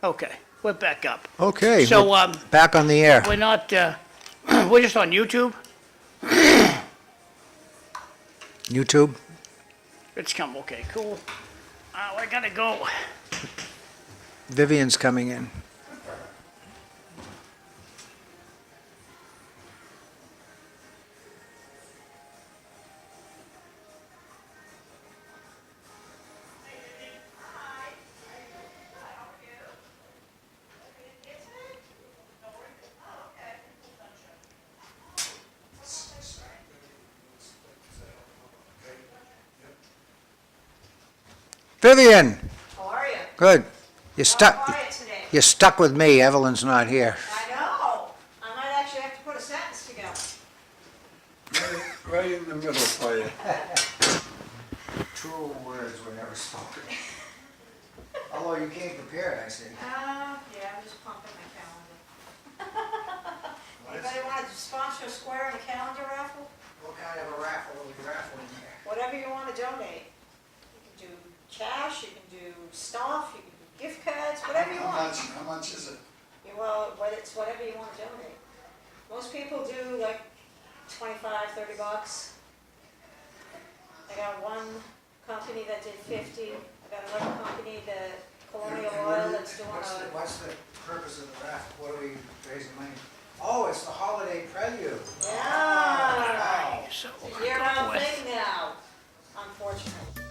Okay, we're back up. Okay, So, we're back on the air. we're not, we're just on YouTube? YouTube? It's come, okay, cool. I gotta go. Vivian's coming in. Vivian, How are you? good. You're stuck. Quiet today. You're stuck with me. Evelyn's not here. I know. I might actually have to put a sentence together. Right in the middle for you. True words were never spoken. Although you came prepared, I see. Yeah, I'm just pumping my calendar. Anybody want to sponsor a square and a calendar raffle? What kind of a raffle are we raffling here? Whatever you want to donate. You can do cash, you can do stuff, you can do gift cards, whatever you want. How much is it? Well, it's whatever you want to donate. Most people do like 25, 30 bucks. I got one company that did 50. I got another company, the Colonial Oil, that's doing What's the purpose of the raffle? What are we raising money? Oh, it's the holiday prelude. Yeah. So, It's a we're year-round going with, thing now, unfortunately.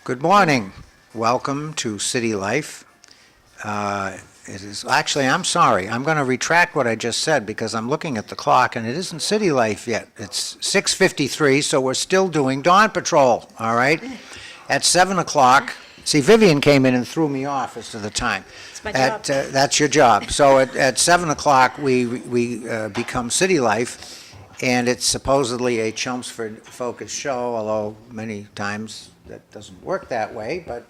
Good morning. Welcome to City Life. It is, actually, I'm sorry. I'm going to retract what I just said because I'm looking at the clock and it isn't City Life yet. It's 6:53, so we're still doing Dawn Patrol, all right? At 7 o'clock, see, Vivian came in and threw me off as to the time. It's my job. That's your job. So at 7 o'clock, we become City Life, and it's supposedly a Chelmsford-focused show, although many times that doesn't work that way, but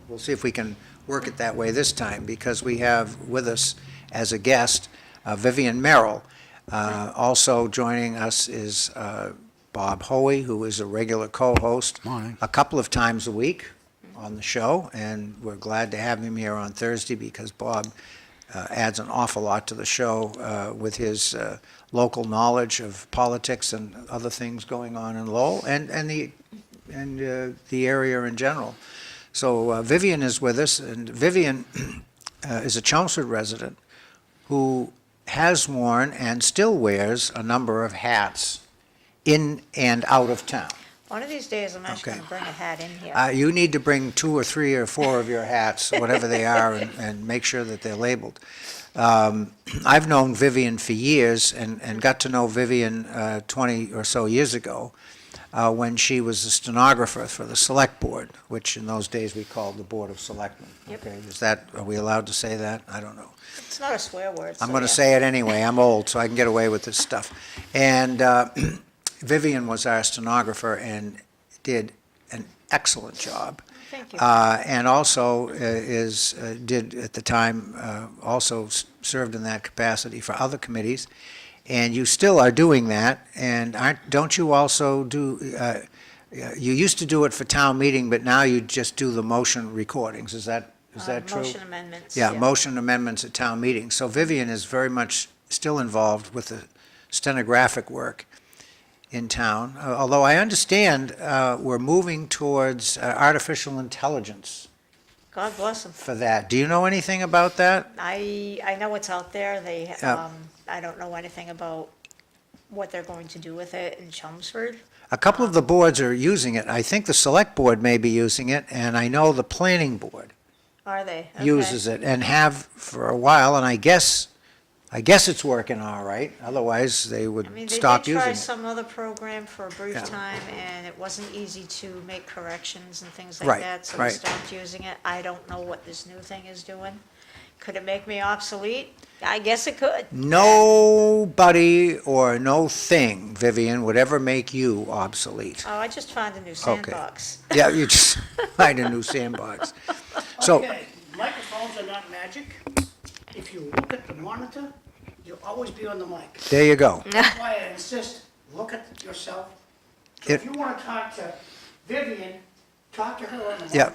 we'll see if we can work it that way this time, because we have with us as a guest Vivian Merrill. Also joining us is Bob Hoey, who is a regular co-host a couple of times a week on the show, and we're glad to have him here on Thursday because Bob adds an awful lot to the show with his local knowledge of politics and other things going on in Lowell and the area in general. So Vivian is with us, and Vivian is a Chelmsford resident who has worn and still wears a number of hats in and out of town. One of these days, I'm actually Okay. gonna bring a hat in here. You need to bring 2 or 3 or 4 of your hats, whatever they are, and make sure that they're labeled. I've known Vivian for years and got to know Vivian 20 or so years ago when she was a stenographer for the Select Board, which in those days we called the Board of Selectmen. Yep. Okay, are we allowed to say that? I don't know. It's not a swear word, so I'm going to yeah. say it anyway. I'm old, so I can get away with this stuff. And Vivian was our stenographer and did an excellent job. Thank you. And also did at the time, also served in that capacity for other committees. And you still are doing that. And don't you also do, you used to do it for town meeting, but now you just do the motion recordings. Is that true? Motion amendments. Yeah, motion amendments at town meetings. So Vivian is very much still involved with the stenographic work in town. Although I understand we're moving towards artificial intelligence God bless them. for that. Do you know anything about that? I know it's out there. Yeah. I don't know anything about what they're going to do with it in Chelmsford. A couple of the boards are using it. I think the select board may be using it, and I know the planning board Are they? Okay. uses it and have for a while, and I guess it's working all right. Otherwise, they I mean, would they stop did using try it. some other program for a brief Yeah. time, and it wasn't easy to make corrections and things Right, like that, so we right. stopped using it. I don't know what this new thing is doing. Could it make me obsolete? I guess it could. Nobody or no thing, Vivian, would ever make you obsolete. Oh, I just found a new sandbox. Yeah, you just find a new sandbox. So, Okay, microphones are not magic. If you look at the monitor, you'll always be on the mic. there you go. That's why I insist, look at yourself. So if It- you want to talk to Vivian, talk to her on the Yeah,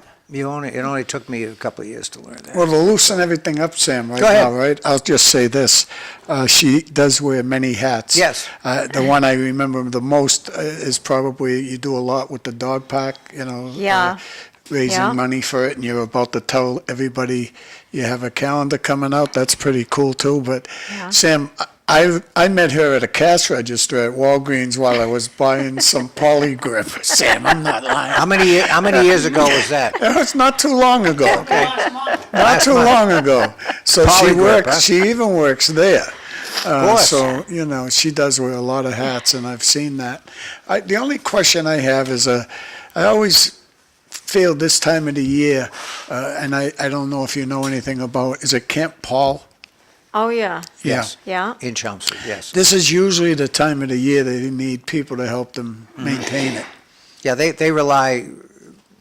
monitor. it only took me a couple of years to learn that. Well, to loosen everything up, Sam, right Go ahead. now, right? I'll just say this. She does wear many hats. Yes. The one I remember the most is probably you do a lot with the dog park, Yeah. raising Yeah. money for it, and you're about to tell everybody you have a calendar coming out. That's pretty cool, too. But, Yeah. Sam, I met her at a cash register at Walgreens while I was buying some polygrip. Sam, I'm not lying. How many years ago was that? It was not too long ago. Last month, Not Last too month. long ago. So she Polygrip, works. huh? She even works there. course. So she does wear a lot of hats, and I've seen that. The only question I have is, I always feel this time of the year, and I don't know if you know anything about. Is it Camp Paul? Oh, yeah. Yes. Yeah. In Chelmsford, yes. This is usually the time of the year they need people to help them maintain it. Yeah, they rely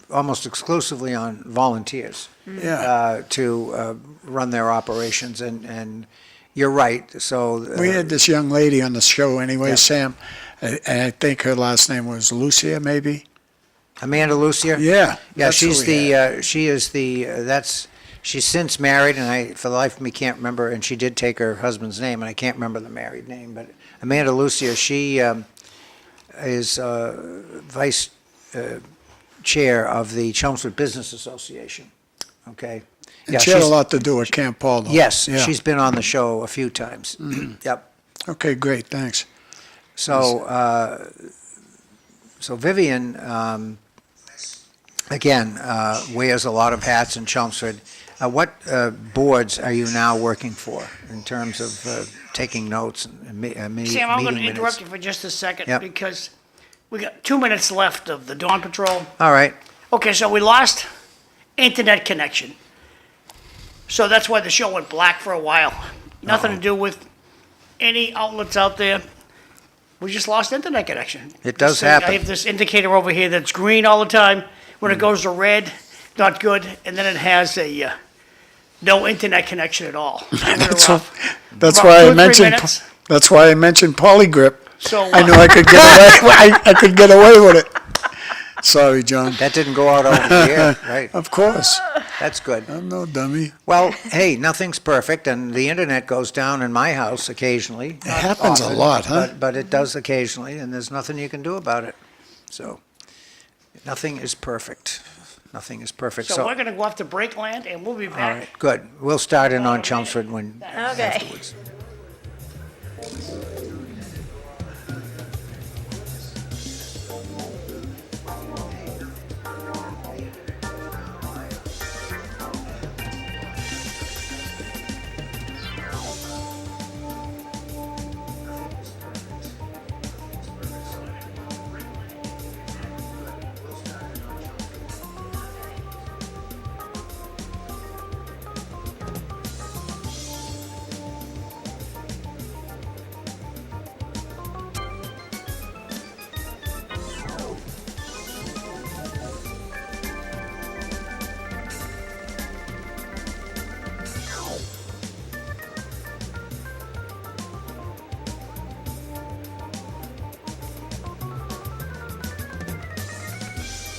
almost exclusively on volunteers Yeah. to run their operations, and you're right, so. We had this young lady on the show anyway, Yeah. Sam, and I think her last name was Lucia, maybe? Amanda Lucia? Yeah. Yeah, that's who she's we had. she's since married, and I, for the life of me, can't remember, and she did take her husband's name, and I can't remember the married name, but Amanda Lucia, she is vice chair of the Chelmsford Business Association, okay? And she had a lot to do with Camp Paul, though. Yes, Yeah. she's been on the show a few times. Yep. Okay, great, thanks. So, Vivian, again, wears a lot of hats in Chelmsford. What boards are you now working for in terms of taking notes and meeting Sam, I'm going to minutes? interrupt you for just a second Yep. because we got 2 minutes left of the Dawn Patrol. All right, Okay, so we lost internet connection. So that's why the show went black for a while. Nothing to do with any outlets out there. We just lost internet connection. It does This thing- happen. I have this indicator over here that's green all the time. When it goes to red, not good, and then it has a no internet connection at all. That's We're wh- off. That's About why 2 I or 3 mentioned. minutes. That's why I mentioned polygrip. So I knew I could get away. I could get away with it. Sorry, John. that didn't go out over the air, right? Of course, That's good. I'm no dummy. Well, hey, nothing's perfect, and the internet goes down in my house occasionally. It happens a lot, huh? But it does occasionally, and there's nothing you can do about it. So, nothing is perfect. Nothing is perfect. So we're going to go off to break land, and we'll be All back. right, good. We'll start in on Chelmsford when Okay. afterwards.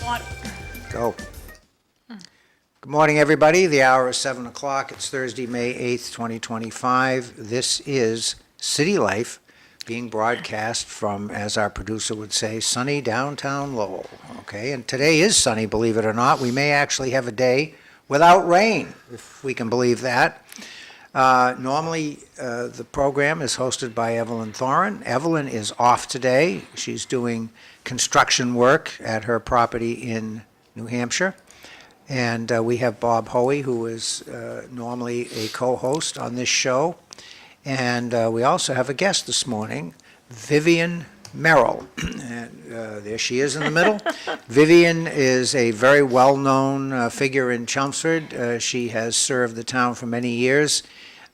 On. Go. Good morning, everybody. The hour is 7 o'clock. It's Thursday, May 8th, 2025. This is City Life being broadcast from, as our producer would say, sunny downtown Lowell. Okay, and today is sunny, believe it or not. We may actually have a day without rain, if we can believe that. Normally, the program is hosted by Evelyn Thoren. Evelyn is off today. She's doing construction work at her property in New Hampshire. And we have Bob Hoey, who is normally a co-host on this show. And we also have a guest this morning, Vivian Merrill. And there she is in the middle. Vivian is a very well-known figure in Chelmsford. She has served the town for many years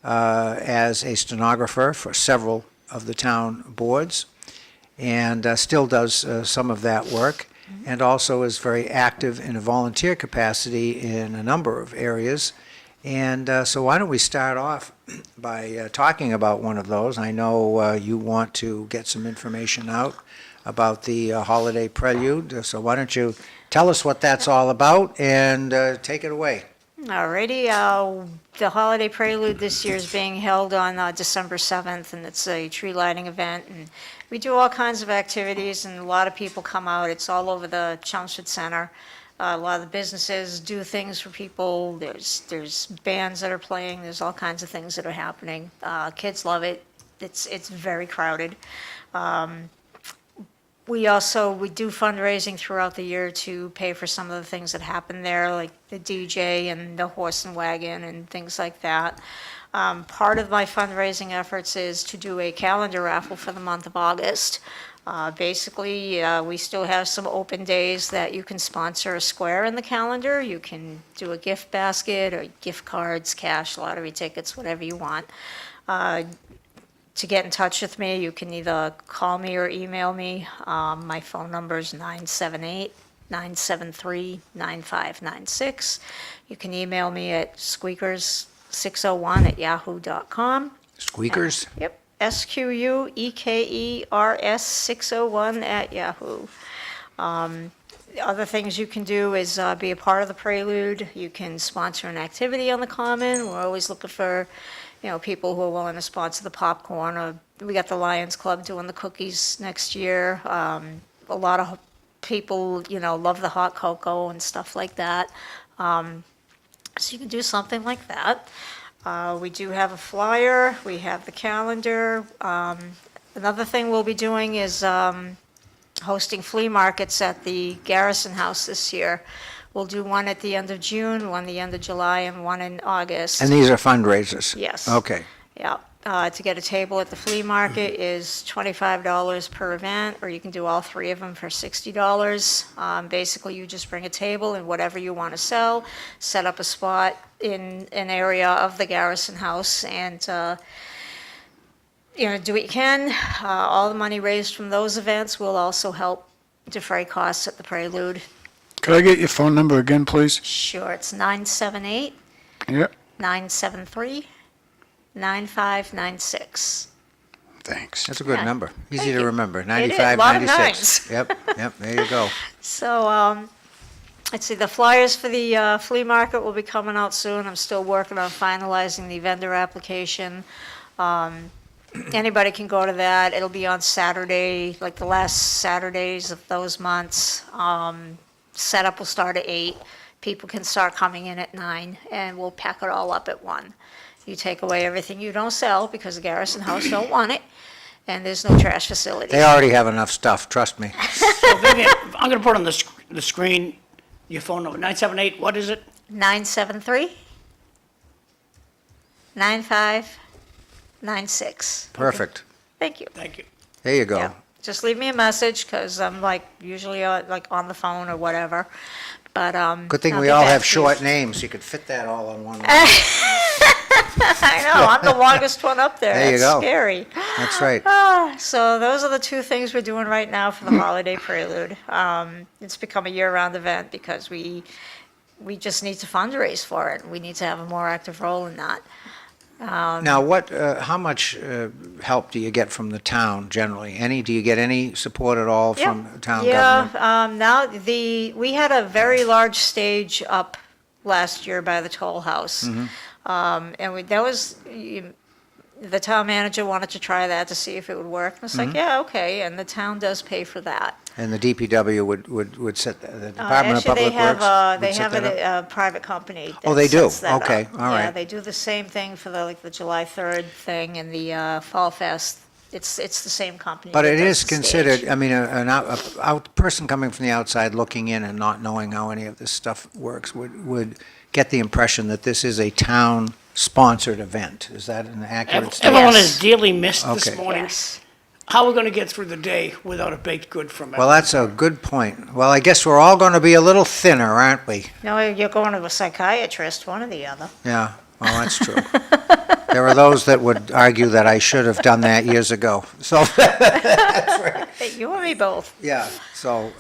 as a stenographer for several of the town boards, and still does some of that work, and also is very active in a volunteer capacity in a number of areas. And so why don't we start off by talking about one of those. I know you want to get some information out about the holiday prelude, so why don't you tell us what that's all about and take it away. Alrighty, the holiday prelude this year is being held on December 7th, and it's a tree lighting event, and we do all kinds of activities, and a lot of people come out. It's all over the Chelmsford Center. A lot of the businesses do things for people. There's bands that are playing. There's all kinds of things that are happening. Kids love it. It's very crowded. We do fundraising throughout the year to pay for some of the things that happen there, like the DJ and the horse and wagon and things like that. Part of my fundraising efforts is to do a calendar raffle for the month of August. Basically, we still have some open days that you can sponsor a square in the calendar. You can do a gift basket or gift cards, cash, lottery tickets, whatever you want. To get in touch with me, you can either call me or email me. My phone number is 978-973-9596. You can email me at squeakers601@yahoo.com. Squeakers? Yep, SQUEKERS601@yahoo. Other things you can do is be a part of the prelude. You can sponsor an activity on the common. We're always looking for people who are willing to sponsor the popcorn, or we got the Lions Club doing the cookies next year. A lot of people, love the hot cocoa and stuff like that. So you can do something like that. We do have a flyer. We have the calendar. Another thing we'll be doing is hosting flea markets at the Garrison House this year. We'll do one at the end of June, one at the end of July, and one in August. And these are fundraisers? Yes. Okay. Yeah. To get a table at the flea market is $25 per event, or you can do all three of them for $60. Basically, you just bring a table and whatever you want to sell, set up a spot in an area of the Garrison House, and do what you can. All the money raised from those events will also help defray costs at the Prelude. Could I get your phone number again, please? Sure, it's 978 Yep, 973-9596. thanks. That's a good Yeah. number. Easy Thank to you. remember. It is. 95, A lot of 96. Yep, there you go. So, let's see, the flyers for the flea market will be coming out soon. I'm still working on finalizing the vendor application. Anybody can go to that. It'll be on Saturday, like the last Saturdays of those months. Setup will start at 8. People can start coming in at 9, and we'll pack it all up at 1. You take away everything you don't sell because the Garrison House don't want it, and there's no trash facilities. They already have enough stuff, trust me. So Vivian, I'm going to put on the screen your phone number, 978, what is it? 973-9596. Perfect. Thank you. Thank you. There you go. Yeah. Just leave me a message, because I'm usually on the phone or whatever. But Good thing I'll we get all back have to you. short names. You could fit that all on one line. I know, I'm the longest one up there. There you That's go. scary. That's right. So those are the two things we're doing right now for the holiday prelude. It's become a year-round event because we just need to fundraise for it. We need to have a more active role in that. Now, how much help do you get from the town generally? Do you get any support at all from town government? Now we had a very large stage up last year by the Toll House. The town manager wanted to try that to see if it would work. And it's like, yeah, okay, and the town does pay for that. And the DPW would set, the Department of Public Works They would set have that up? a private company Oh, that they do? sets that Okay, up. all Yeah, right. they do the same thing for the July 3rd thing and the Fall Fest. It's the same company. But that it does is the stage. considered, I mean, a person coming from the outside looking in and not knowing how any of this stuff works would get the impression that this is a town-sponsored event. Is that an accurate statement? Everyone Yes. is dearly missed this Okay. morning. Yes. How are we gonna get through the day without a baked good from Well, it? that's a good point. Well, I guess we're all going to be a little thinner, aren't we? No, you're going to a psychiatrist, one or the other. Yeah, well, that's true. There are those that would argue that I should have done that years ago. So, Hey, you and me both. yeah, so,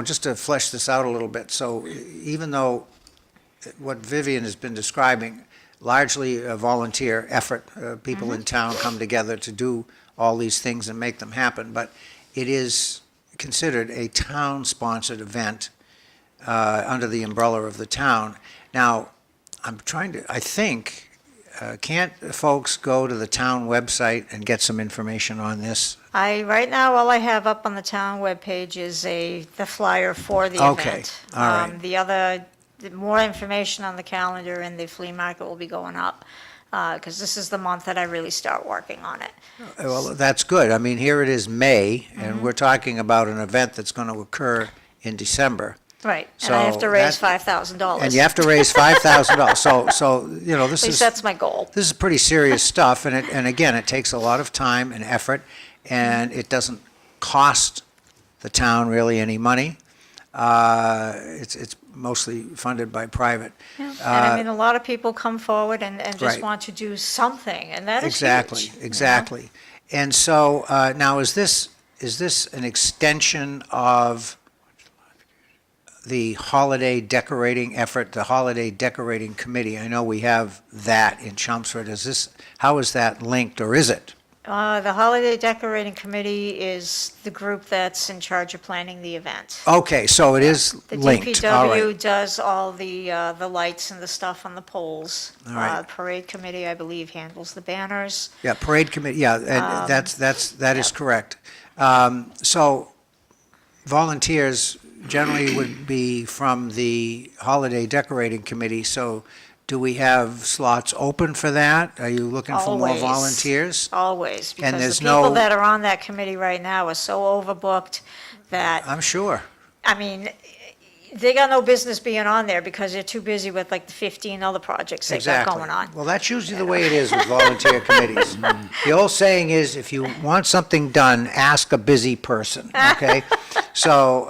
just to flesh this out a little bit, so even though what Vivian has been describing, largely a volunteer effort, people in town come together to do all these things and make them happen, but it is considered a town-sponsored event under the umbrella of the town. Now, I think, can't folks go to the town website and get some information on this? Right now, all I have up on the town webpage is the flyer for the Okay, event. all right. The more information on the calendar and the flea market will be going up, because this is the month that I really start working on it. Well, that's good. I mean, here it is May, and we're talking about an event that's going to occur in December. Right, and I have So to raise that- $5,000. And you have to raise $5,000. So, At this least is, that's my goal. this is pretty serious stuff, and again, it takes a lot of time and effort, and it doesn't cost the town really any money. It's mostly funded by private. Yeah. And I mean, a lot of people come forward and just Right. want to do something, and that is Exactly, huge, you know? exactly. And so, now, is this an extension of the holiday decorating effort, the holiday decorating committee? I know we have that in Chelmsford. How is that linked, or is it? The Holiday Decorating Committee is the group that's in charge of planning the event. Okay, so it is The linked, all DPW right. does all the lights and the stuff on the poles. All right. Parade Committee, I believe, handles the banners. Yeah, parade committee, yeah, and that is correct. So volunteers generally would be from the holiday decorating committee, so do we have slots open for that? Are you looking for more Always. there's Always, because there's the people no- that are on that committee right now are so overbooked that, I'm sure. I mean, they got no business being on there because they're too busy with like the 15 other projects they got Exactly. going on. Well, that's usually the way it is with volunteer committees. The old saying is, if you want something done, ask a busy person, okay? So,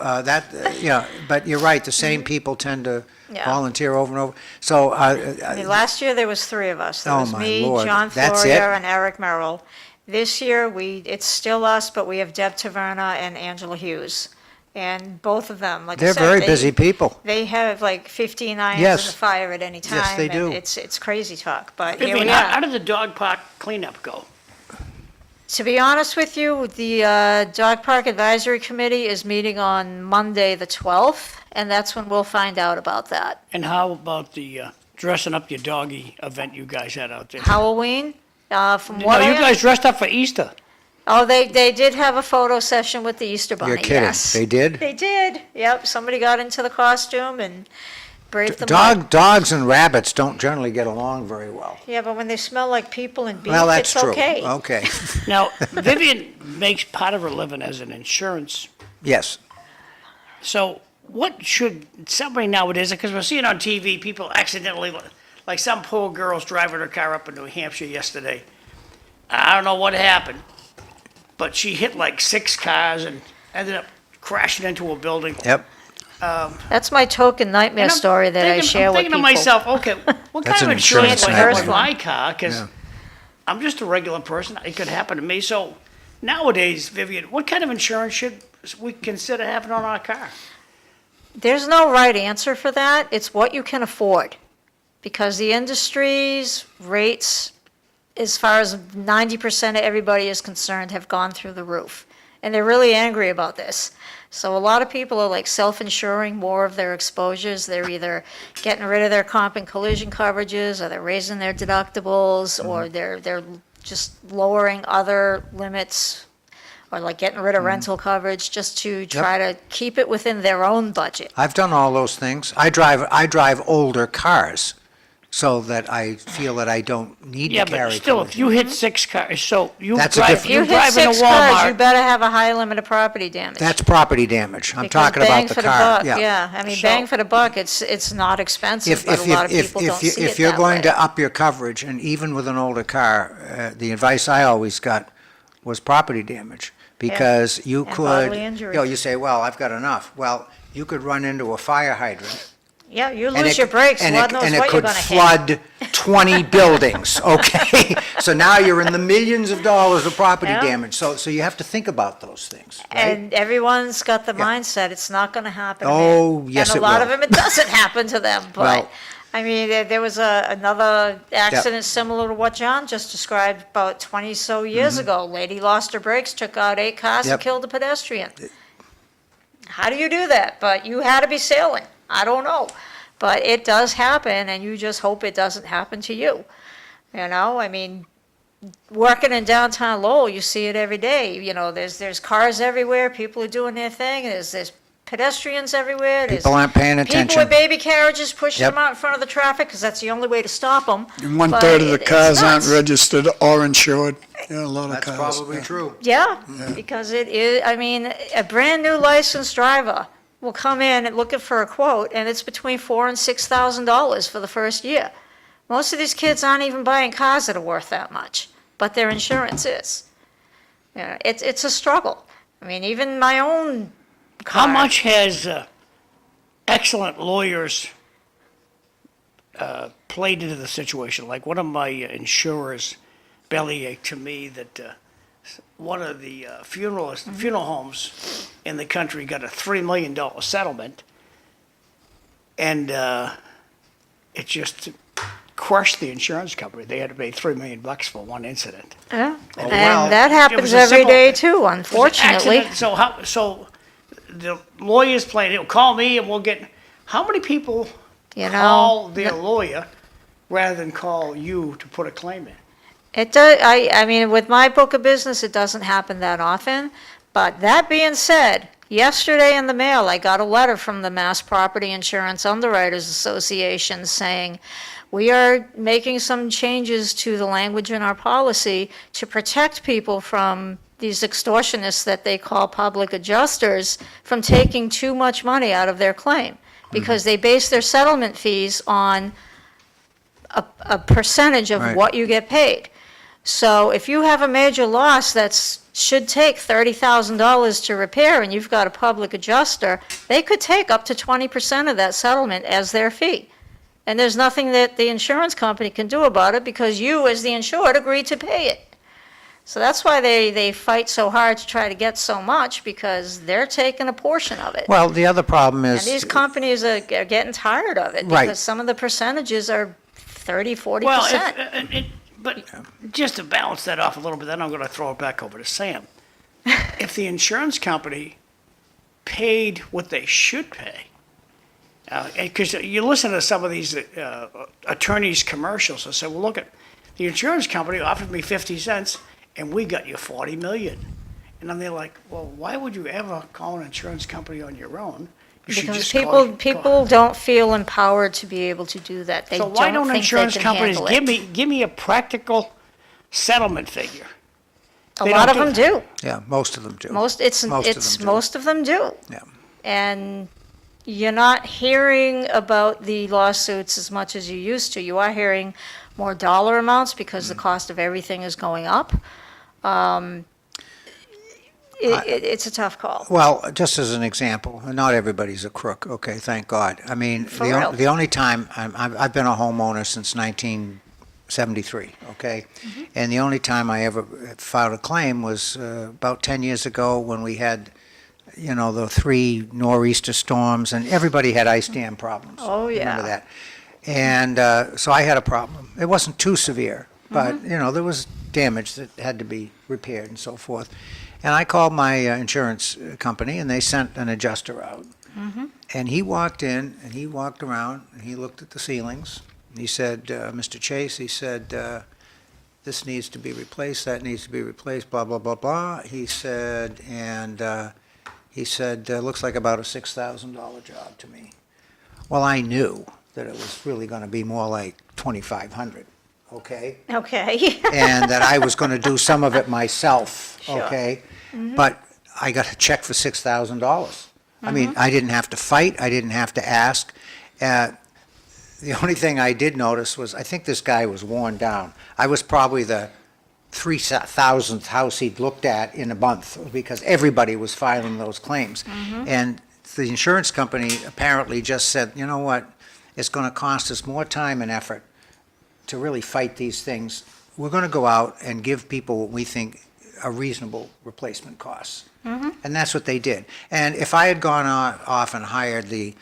but you're right, the same people tend to Yeah. volunteer over and over. So, I mean, last year, there was 3 of us. There Oh, was my me, Lord. John That's Florio, it? and Eric Merrill. This year, it's still us, but we have Deb Taverna and Angela Hughes. And both of them, like I they're said, very busy people. They have like 15 irons Yes. in the fire at any time. Yes, they do. And it's crazy talk, but here Vivian, we how are. did the dog park cleanup go? To be honest with you, the Dog Park Advisory Committee is meeting on Monday, the 12th, and that's when we'll find out about that. And how about the dressing up your doggy event you guys had out there? Halloween, from No, what you I... guys dressed up for Easter. Oh, they did have a photo session with the Easter Bunny, You're kidding. yes. They did? They did, yep. Somebody got into the costume and braved the mud. Dogs and rabbits don't generally get along very well. Yeah, but when they smell like people and beef, Well, that's it's true. okay. Okay, Now, Vivian makes part of her living as an insurance. yes. So what should somebody nowadays, because we're seeing on TV, people accidentally, like some poor girl's driving her car up in New Hampshire yesterday. I don't know what happened, but she hit like 6 cars and ended up crashing into a building. Yep. That's my token nightmare And I'm story that I thinking- share with I'm people. thinking to myself, okay, what That's kind of an insurance insurance do I have nightmare. on my car? Because Yeah. I'm just a regular person. It could happen to me. So nowadays, Vivian, what kind of insurance should we consider having on our car? There's no right answer for that. It's what you can afford. because the industry's rates, as far as 90% of everybody is concerned, have gone through the roof. And they're really angry about this. So a lot of people are like self-insuring more of their exposures. They're either getting rid of their comp and collision coverages, or they're raising their deductibles, or they're just lowering other limits, or like getting rid of rental coverage just to try to keep it within their own budget. I've done all those things. I drive older cars so that I feel that I don't need Yeah, to carry. but still, if collision. you hit 6 cars, so you That's a drive, different- If you you hit drive in a 6 cars, you Walmart. better have a high limit of property damage. That's property damage. I'm Because talking about bang the for car. buck, yeah. I mean, So- bang for the buck, it's not expensive, If, but if, a lot of if, people if, don't if, see if it you're that going way. to up your coverage, and even with an older car, the advice I always got was property damage. Because you And could, bodily injury. you say, well, I've got enough. Well, you could run into a fire hydrant. Yeah, you and lose it- your brakes, and Lord it- knows and it what you're could gonna hit. flood 20 buildings, okay? So now you're in the millions of dollars of property Yeah. damage. So you have to think about those things, right? And everyone's got the Yeah. mindset, it's not gonna happen to me. Oh, yes, And it a lot will. of them, it doesn't happen to them, but, Well- I mean, there was another accident similar to what John just described about 20-so years ago. Lady lost her brakes, took out 8 cars and Mm-hmm. Yep. killed a pedestrian. How do you do that? But you had to be sailing, I don't know. But it does happen, and you just hope it doesn't happen to you. You know, I mean, working in downtown Lowell, you see it every day. You know, there's cars everywhere, people are doing their thing, there's pedestrians everywhere. There's People aren't paying people attention. with baby carriages pushing Yep. them out in front of the traffic, because that's the only way to stop them. And 1/3 of the it's cars aren't nuts. registered or insured. Yeah, a lot of That's cars. probably yeah. true. Yeah, because it is, I mean, a brand-new licensed driver will come in and looking for a quote, and it's between $4,000 and $6,000 for the first year. Most of these kids aren't even buying cars that are worth that much, but their insurance is. Yeah, it's a struggle. I mean, even my own car. How much has excellent lawyers played into the situation? Like one of my insurers bellyached to me that one of the funeral homes in the country got a $3 million settlement, and it just crushed the insurance company. They had to pay $3 million for one incident. Yeah, well, and that it happens was a every simple- day too, It was an unfortunately. accident. So the lawyers playing, they'll call me and we'll get, how many people You call know, their lawyer rather than call you to put a claim in? it does, I mean, with my book of business, it doesn't happen that often. But that being said, yesterday in the mail, I got a letter from the Mass Property Insurance Underwriters Association saying, we are making some changes to the language in our policy to protect people from these extortionists that they call public adjusters from taking too much money out of their claim, because they base their settlement fees on a percentage of Right. what you get paid. So if you have a major loss should take $30,000 to repair, and you've got a public adjuster, they could take up to 20% of that settlement as their fee. And there's nothing that the insurance company can do about it, because you, as the insured, agreed to pay it. So that's why they fight so hard to try to get so much, because they're taking a portion of it. Well, the other problem And is, these companies are getting tired of it, Right. because some of the percentages are 30, 40%. Well, but just to balance that off a little bit, then I'm going to throw it back over to Sam. If the insurance company paid what they should pay, because you listen to some of these attorneys' commercials and say, well, look, the insurance company offered me 50 cents and we got you 40 million. And then they're like, well, why would you ever call an insurance company on your own? You should Because just call- people don't feel empowered to be able to do that. They So why don't think they insurance can companies handle it. give me a practical settlement figure? A they lot of don't them do do. yeah, most of them do. Most of them do. Yeah. And you're not hearing about the lawsuits as much as you used to. You are hearing more dollar amounts because the cost of everything is going up. It's a tough call. Well, just as an example, not everybody's a crook, okay, thank God. I mean, For real. the only time, I've been a homeowner since 1973, okay? Mm-hmm. And the only time I ever filed a claim was about 10 years ago when we had, the 3 nor'easter storms, and everybody had ice dam problems. Oh, yeah. Remember that? And so I had a problem. It wasn't too severe, but, there was damage that had to be repaired and so forth. And I called my insurance company, and they sent an adjuster out. And he walked in, and he walked around, and he looked at the ceilings. And he said, Mr. Chase, he said, this needs to be replaced, that needs to be replaced, blah, blah, blah, blah. He said, looks like about a $6,000 job to me. Well, I knew that it was really going to be more like 2,500, okay? Okay. And that I was going to do some of it myself, Sure. okay? But I got a check for $6,000. I mean, I didn't have to fight, I didn't have to ask. The only thing I did notice was, I think this guy was worn down. I was probably the 3,000th house he'd looked at in a month, because everybody was filing those claims. And the insurance company apparently just said, you know what, it's going to cost us more time and effort to really fight these things. We're going to go out and give people what we think are reasonable replacement costs. And that's what they did. And if I had gone off and hired the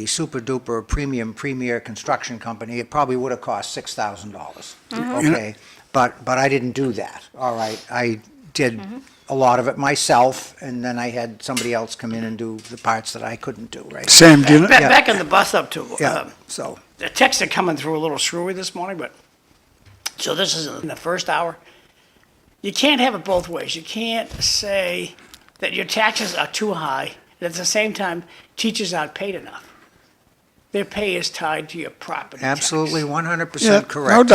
super duper premier construction company, it probably would have cost $6,000. Okay, but I didn't do that. All right, I did a lot of it myself, and then I had somebody else come in and do the parts that I couldn't do. Right. Sam, do you know? Back in the bus up to, Yeah. So the texts are coming through a little screwy this morning, but, so this is in the first hour. You can't have it both ways. You can't say that your taxes are too high, and at the same time, teachers aren't paid enough. Their pay is tied to your property tax. absolutely 100% Yeah, correct.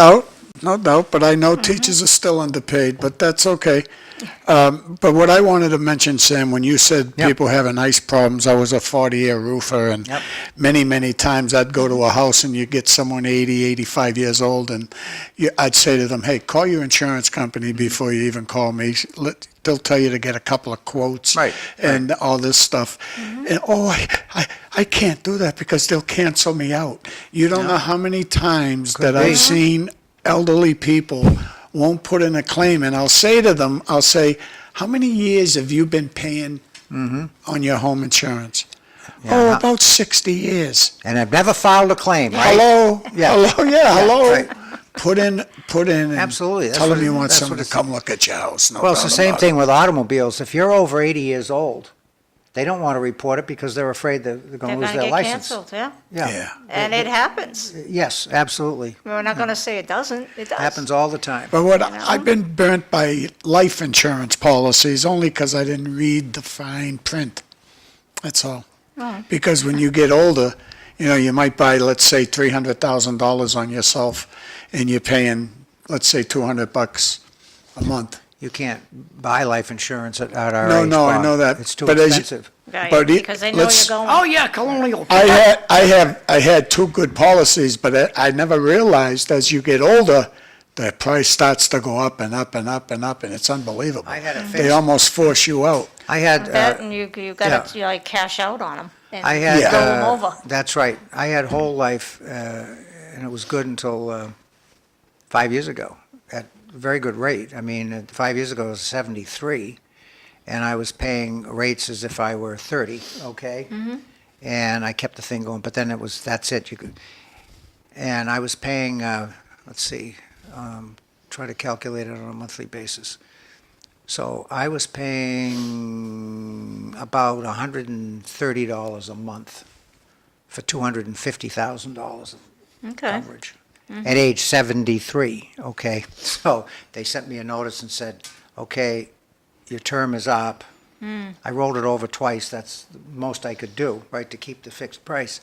no doubt, but I know teachers are still underpaid, but that's okay. But what I wanted to mention, Sam, when you said Yep. people having ice problems, I was a 40-year roofer, and Yep. many times I'd go to a house and you get someone 80, 85 years old, and I'd say to them, hey, call your insurance company before you even call me. They'll tell you to get a couple of quotes Right, and all this stuff. And, I can't do that because they'll cancel me out. You don't know how many times that be. I've seen elderly people won't put in a claim, and I'll say to them, how many years have you been paying on your home insurance? Yeah. About 60 years. And I've never filed a claim, right? Hello? Yeah. Hello? right. Put in, and Absolutely, that's tell them what you it- want that's someone what to it's- come look at your house. No Well, it's the doubt same about thing with automobiles. If you're over 80 years old, they don't want to report it because they're afraid they're going They're to lose gonna their get license. canceled, yeah. it. Yeah. And it happens. Yes, absolutely. We're not gonna say it doesn't, it does. Happens all the time. But what You know? I've been burnt by life insurance policies only because I didn't read the fine print. That's all. Because when you get older, you might buy, let's say, $300,000 on yourself, and you're paying, let's say, $200 a month. You can't buy life insurance at our No, age, no, I Bob. know that, It's too but as you- expensive. Right, But because they know you're let's- going. Oh, yeah, colonial. I had two good policies, but I never realized as you get older, the price starts to go up and up and up and up, and it's unbelievable. I had it They fixed. almost force you out. I had, That, and you gotta, like, cash out on them. I had, Yeah. Go them over. that's right. I had whole life, and it was good until 5 years ago, at a very good rate. I mean, 5 years ago it was 73, and I was paying rates as if I were 30, okay? And I kept the thing going, but then that's it. And I was paying, let's see, try to calculate it on a monthly basis. So I was paying about $130 a month for $250,000 of Okay. coverage at age 73, okay? So they sent me a notice and said, okay, your term is up. I rolled it over twice. That's the most I could do, right, to keep the fixed price.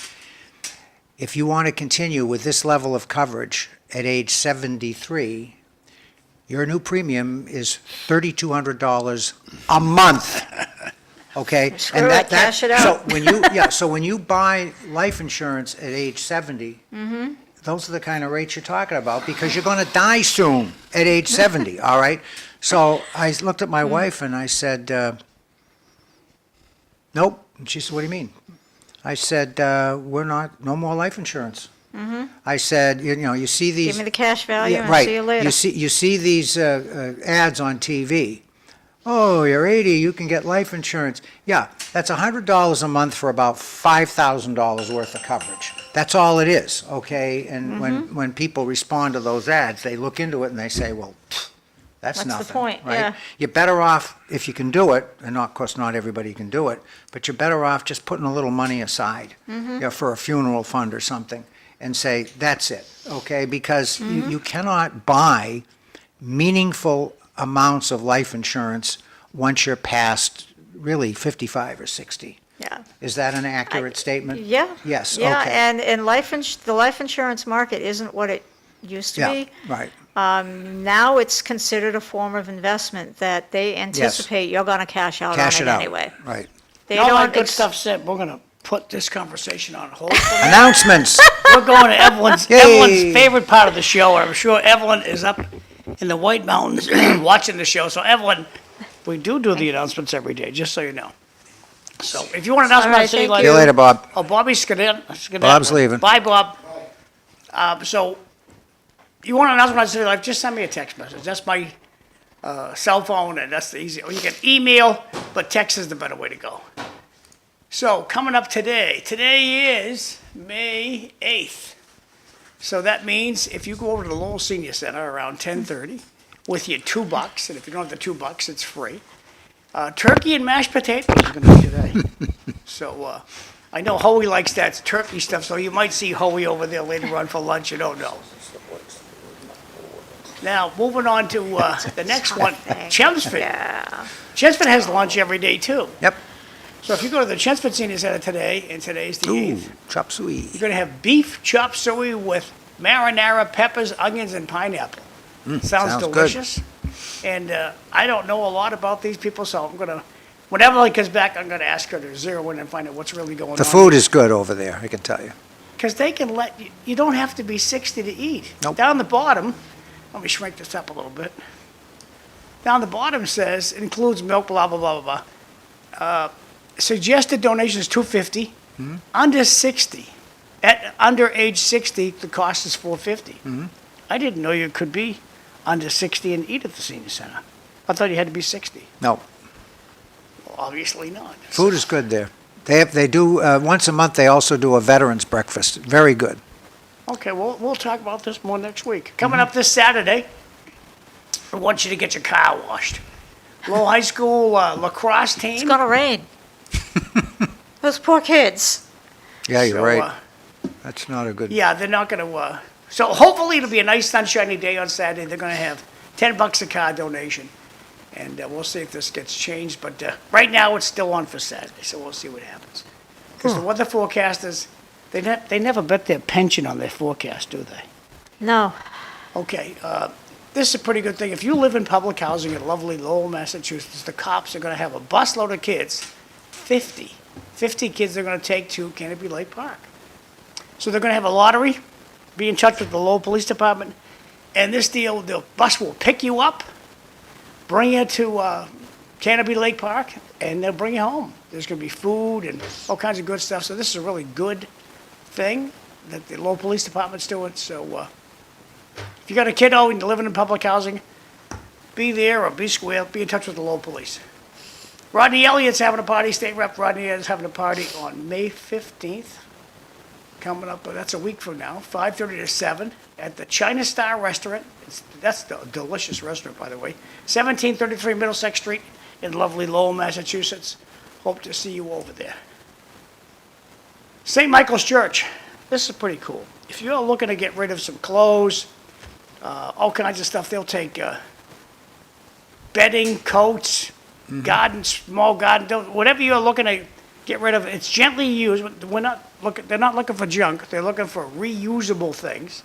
If you want to continue with this level of coverage at age 73, your new premium is $3,200 a month. Okay? Screw it, cash it out. So when you buy life insurance at age 70, those are the kind of rates you're talking about, because you're going to die soon at age 70, all right? So I looked at my wife and I said, nope. And she said, what do you mean? I said, no more life insurance. I said, you see these. Give me the cash value Yeah, and right. see you later. You see these ads on TV. oh, you're 80, you can get life insurance. Yeah, that's $100 a month for about $5,000 worth of coverage. That's all it is, okay? And when people respond to those ads, they look into it and they say, well, that's What's the nothing, point? right? Yeah. You're better off, if you can do it, and of course, not everybody can do it, but you're better off just putting a little money aside, for a funeral fund or something, and say, that's it, okay? Because you cannot buy meaningful amounts of life insurance once you're past really 55 or 60. Yeah. Is that an accurate statement? Yeah. Yes, Yeah, okay. and the life insurance market isn't what it used to Yeah, be. right. Now it's considered a form of investment that they anticipate you're going to cash out Cash on it it out. anyway. Right. They All that don't good ex- stuff said, we're gonna put this conversation on hold for now. Announcements. We're going to Evelyn's Yay. favorite part of the show. I'm sure Evelyn is up in the White Mountains watching the show. So Evelyn, we do the announcements every day, just so you know. So if you want to announce All about right, City thank Life. See you later, Bob. Oh, Bobby's skedaddling. Bob's leaving. Bye, Bob. So you want to announce about City Life, just send me a text message. That's my cell phone, and that's the easy. Or you can email, but text is the better way to go. So coming up today is May 8th. So that means if you go over to the Lowell Senior Center around 10:30 with your $2, and if you don't have the $2, it's free. Turkey and mashed potatoes is going to be today. So I know Hoey likes that turkey stuff, so you might see Hoey over there later on for lunch. You don't know. Now, moving on to the next one, Chelmsford. Yeah. Chelmsford has lunch every day, too. Yep. So if you go to the Chelmsford Senior Center today, and today's the Ooh, 8th, chop suey. you're going to have beef chop suey with marinara, peppers, onions, and pineapple. Sounds sounds good. delicious. And I don't know a lot about these people, so I'm going to, when Evelyn comes back, I'm going to ask her to zero in and find out what's really going on. The food is good over there, I can tell you. Because they can let you, you don't have to be 60 to eat. Nope. Down the bottom, let me shrink this up a little bit. Down the bottom says, includes milk, blah, blah, blah, blah, blah. Suggested donations $250. Under 60, under age 60, the cost is $450. I didn't know you could be under 60 and eat at the senior center. I thought you had to be 60. No, Well, obviously not. food is good there. They do, once a month, they also do a veterans breakfast. Very good. Okay, we'll talk about this more next week. Coming up this Saturday, I want you to get your car washed. Lowell High School lacrosse team. It's going to rain. Those poor kids. Yeah, you're So, right. That's not a good. Yeah, they're not going to. So hopefully it'll be a nice sunshiny day on Saturday. They're going to have $10 a car donation, and we'll see if this gets changed. But right now it's still on for Saturday, so we'll see what happens. Because the weather forecasters, they never bet their pension on their forecast, do they? No. Okay, this is a pretty good thing. If you live in public housing in lovely Lowell, Massachusetts, the cops are going to have a busload of kids, 50 kids they're going to take to Canopy Lake Park. So they're going to have a lottery, be in touch with the Lowell Police Department, and this deal, the bus will pick you up, bring you to Canopy Lake Park, and they'll bring you home. There's going to be food and all kinds of good stuff. So this is a really good thing that the Lowell Police Department's doing. So if you got a kiddo and you're living in public housing, be there or be square, be in touch with the Lowell Police. Rodney Elliott's having a party, State Rep Rodney Elliott's having a party on May 15th, coming up, that's a week from now, 5:30 to 7, at the China Star Restaurant. That's a delicious restaurant, by the way. 1733 Middlesex Street in lovely Lowell, Massachusetts. Hope to see you over there. St. Michael's Church. This is pretty cool. If you're looking to get rid of some clothes, all kinds of stuff, they'll take bedding, coats, garden, small garden, whatever you're looking to get rid of, it's gently used. They're not looking for junk. They're looking for reusable things.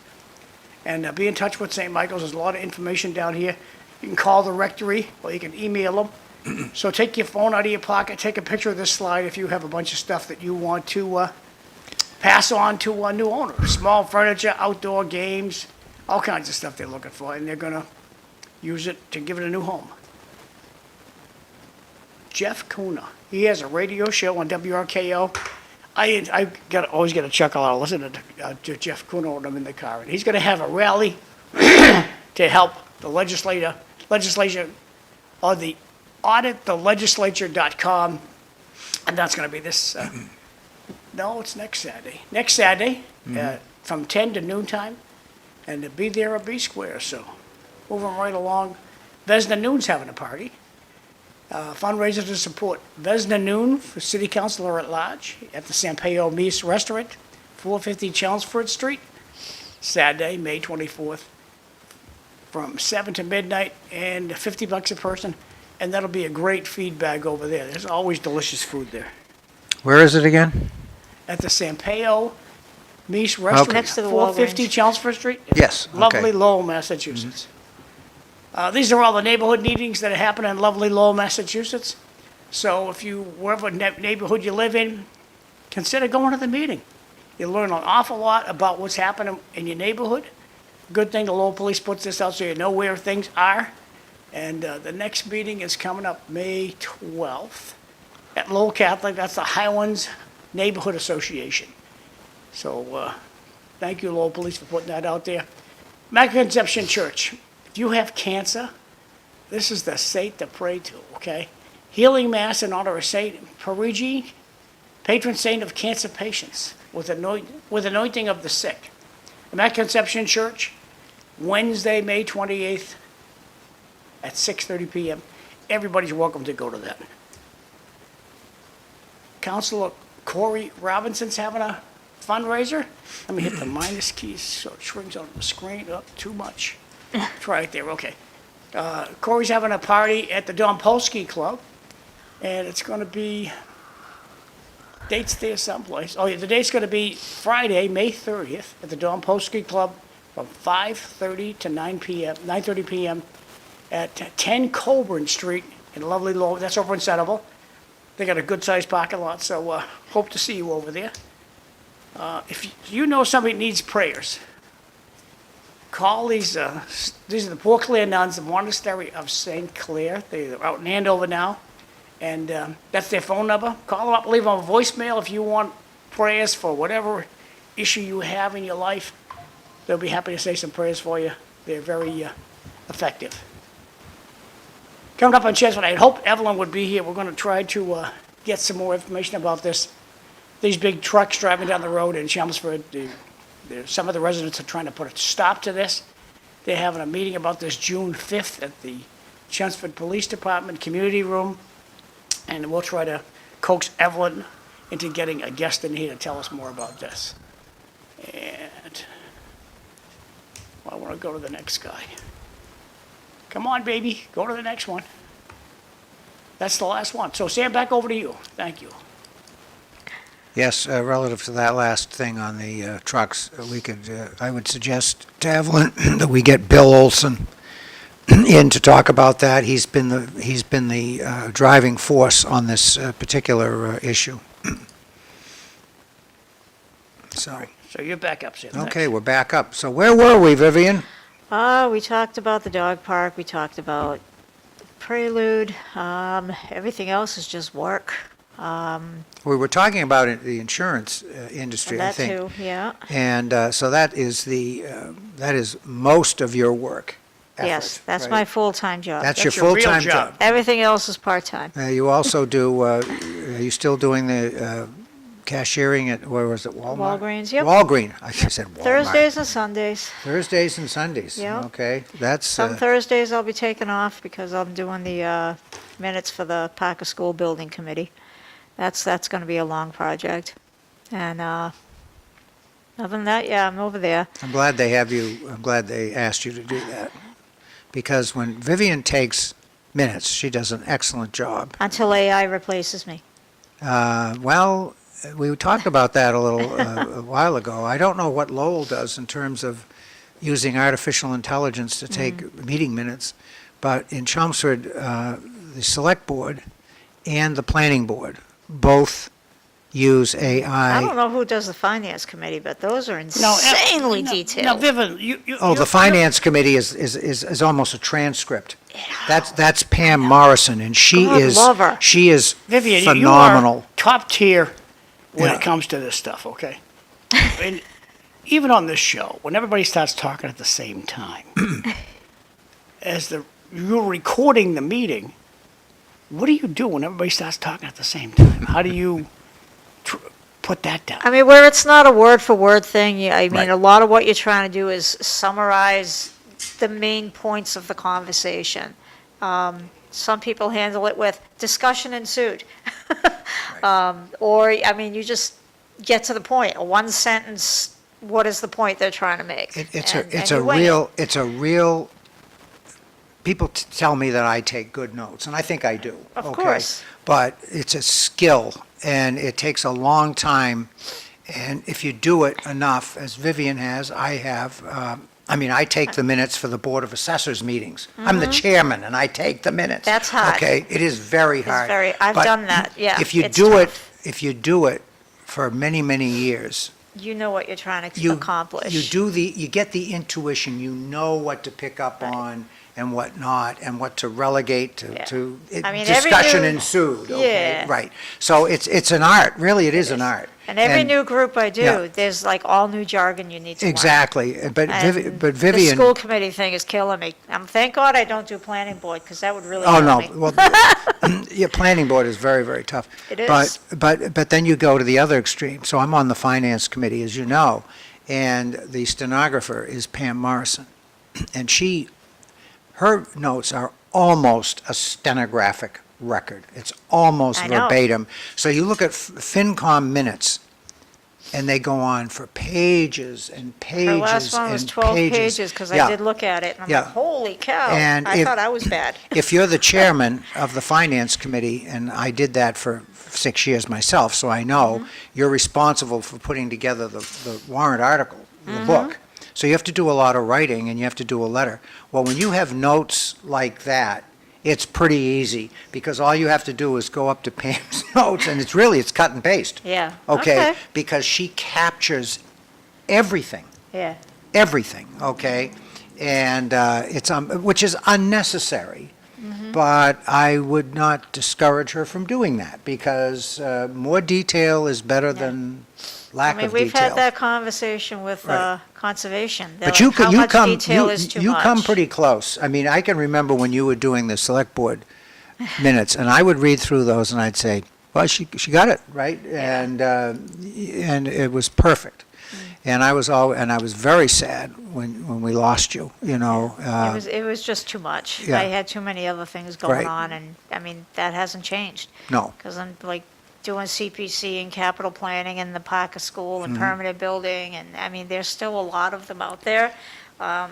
And be in touch with St. Michael's. There's a lot of information down here. You can call the rectory or you can email them. So take your phone out of your pocket, take a picture of this slide if you have a bunch of stuff that you want to pass on to a new owner. Small furniture, outdoor games, all kinds of stuff they're looking for, and they're going to use it to give it a new home. Jeff Kuna, he has a radio show on WRKO. I always get a chuckle out of listening to Jeff Kuna when I'm in the car, and he's going to have a rally to help the legislature or the auditthelegislature.com, and that's going to be this, no, it's next Saturday. Next Saturday, from 10 to noon time, and to be there or be square, so moving right along. Vesna Noon's having a party. Fundraiser to support Vesna Noon for City Councilor at Large at the Sampaio Mies Restaurant, 450 Chelmsford Street, Saturday, May 24th, from 7 to midnight, and $50 a person, and that'll be a great feed bag over there. There's always delicious food there. Where is it again? At the Sampaio Mies Restaurant, Next to the 450 Walgreens. Chelmsford Street. Yes, okay. Lovely Lowell, Massachusetts. These are all the neighborhood meetings that happen in lovely Lowell, Massachusetts. So if you, wherever neighborhood you live in, consider going to the meeting. You'll learn an awful lot about what's happening in your neighborhood. Good thing the Lowell Police puts this out so you know where things are. And the next meeting is coming up May 12th at Lowell Catholic. That's the Highlands Neighborhood Association. So thank you, Lowell Police, for putting that out there. Immaculate Conception Church. If you have cancer, this is the saint to pray to, okay? Healing Mass in honor of Saint Parigi, patron saint of cancer patients, with anointing of the sick. Immaculate Conception Church, Wednesday, May 28th at 6:30 p.m. Everybody's welcome to go to that. Councilor Corey Robinson's having a fundraiser. Let me hit the minus keys so it shrinks on the screen up too much. It's right there, okay. Corey's having a party at the Dompolsky Club, and it's going to be, date's there someplace. Oh, yeah, the date's going to be Friday, May 30th, at the Dompolsky Club from 5:30 to 9:30 p.m. at 10 Colburn Street in lovely Lowell. That's over in Centerville. They got a good-sized parking lot, so hope to see you over there. If you know somebody that needs prayers, call these are the Poor Clare Nuns, the Monastery of St. Clair. They're out in Andover now, and that's their phone number. Call them up, leave them a voicemail if you want prayers for whatever issue you have in your life. They'll be happy to say some prayers for you. They're very effective. Coming up on Chestnut, I hope Evelyn would be here. We're going to try to get some more information about this. These big trucks driving down the road in Chelmsford, some of the residents are trying to put a stop to this. They're having a meeting about this June 5th at the Chelmsford Police Department Community Room, and we'll try to coax Evelyn into getting a guest in here to tell us more about this. And I want to go to the next guy. Come on, baby, go to the next one. That's the last one. So Sam, back over to you. Thank you. Yes, relative to that last thing on the trucks, I would suggest to Evelyn that we get Bill Olson in to talk about that. He's been the driving force on this particular issue. So you're back up, Sam. okay, we're back up. So where were we, Vivian? We talked about the dog park, we talked about Prelude, everything else is just work. We were talking about the insurance industry, I That think. too, yeah. And so that is most of your work. Yes, effort, that's right? my full-time job. That's your your real full-time job. job. Everything else is part-time. You also do, are you still doing the cashiering at, where was it, Walmart? Walgreens, yep. Walgreens, I said Walmart. Thursdays and Sundays. Thursdays and Sundays, Yeah. okay. That's, Some Thursdays I'll be taking off because I'm doing the minutes for the Parker School Building Committee. That's going to be a long project. And other than that, yeah, I'm over there. I'm glad they asked you to do that. Because when Vivian takes minutes, she does an excellent job. Until AI replaces me. Well, we talked about that a little a while ago. I don't know what Lowell does in terms of using artificial intelligence to take meeting minutes, but in Chelmsford, the Select Board and the Planning Board both use AI. I don't know who does the Finance Committee, but those are No, insanely no, detailed. Now, Vivian, you. Oh, the Finance Committee is almost a transcript. That's Pam Morrison, and God love her. she is Vivian, phenomenal. you are top tier when Yeah. it comes to this stuff, okay? And even on this show, when everybody starts talking at the same time, you're recording the meeting, what do you do when everybody starts talking at the same time? How do you put that down? I mean, where it's not a word-for-word thing, I mean, Right. a lot of what you're trying to do is summarize the main points of the conversation. Some people handle it with discussion ensued. Or, I mean, you just get to the point, a one sentence, what is the point they're trying to make? It's And a you wing it. real, people tell me that I take good notes, and I think I do. Of okay? course. But it's a skill, and it takes a long time, and if you do it enough, as Vivian has, I have, I take the minutes for the Board of Assessors meetings. I'm the chairman, and I take the minutes. Mm-hmm. That's hard. Okay, it is very It's hard. I've But done that, yeah. If you it's do it, tough. if you do it for many, many years, You know what you're trying to you accomplish. you get the intuition, you know what to pick up Right. on and what not, and what to relegate Yeah. to I mean, every discussion new- ensued, okay? Yeah. Right. So it's an art, really, it is an art. And every new group I yeah. do, there's like all new jargon you need to learn. Exactly, but And but the Vivian. school committee thing is killing me. Thank God I don't do planning board, because that would really Oh, kill no, me. well, yeah, planning board is very, very tough. It is. But then you go to the other extreme. So I'm on the finance committee, as you know, and the stenographer is Pam Morrison. And her notes are almost a stenographic record. It's almost I know. verbatim. So you look at FinCom minutes, and they go on for pages and pages Her and last one was 12 pages, because Yeah. I did look at it, and I'm Yeah. like, holy cow. And I if- thought I was bad. If you're the chairman of the finance committee, and I did that for 6 years myself, so I know, you're responsible for putting together the warrant article, the book. So you have to do a lot of writing, and you have to do a letter. Well, when you have notes like that, it's pretty easy, because all you have to do is go up to Pam's notes, and it's cut and paste. Yeah. Okay? Because she captures everything. Yeah. Everything, okay? And it's, which is unnecessary, but I would not discourage her from doing that, because more detail is better than I lack mean, of we've detail. had that conversation with Right. conservation. But They're you like, how much detail is too you much? come pretty close. I mean, I can remember when you were doing the select board minutes, and I would read through those, and I'd say, well, she got it, right? Yeah. And it was perfect. And I was very sad when we lost you, you know. It was just too much. yeah. I had too many other things going Right. on, and, I mean, that hasn't changed. No. Because I'm like doing CPC and capital planning and the Parker School Mm-hmm. and permanent building, and, I mean, there's still a lot of them out there.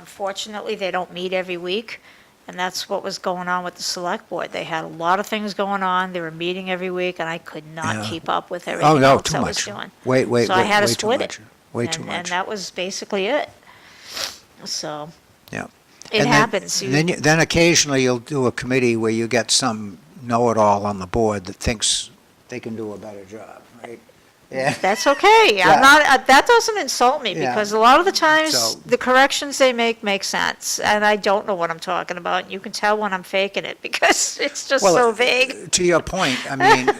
Fortunately, they don't meet every week, and that's what was going on with the select board. They had a lot of things going on, they were meeting every week, and I could not Yeah. keep up with Oh, everything no, else too I was much. doing. Wait, So I had to way too split much. it. Way too And much. that was basically it. So, Yeah. it And then- happens. Then occasionally you'll do a committee where you get some know-it-all on the board that thinks they can do a better job, right? Yeah. That's okay. Yeah. I'm not, that doesn't insult me, Yeah. because a lot of the times, So- the corrections they make sense, and I don't know what I'm talking about, and you can tell when I'm faking it, because it's just Well, so vague. To your point, I mean,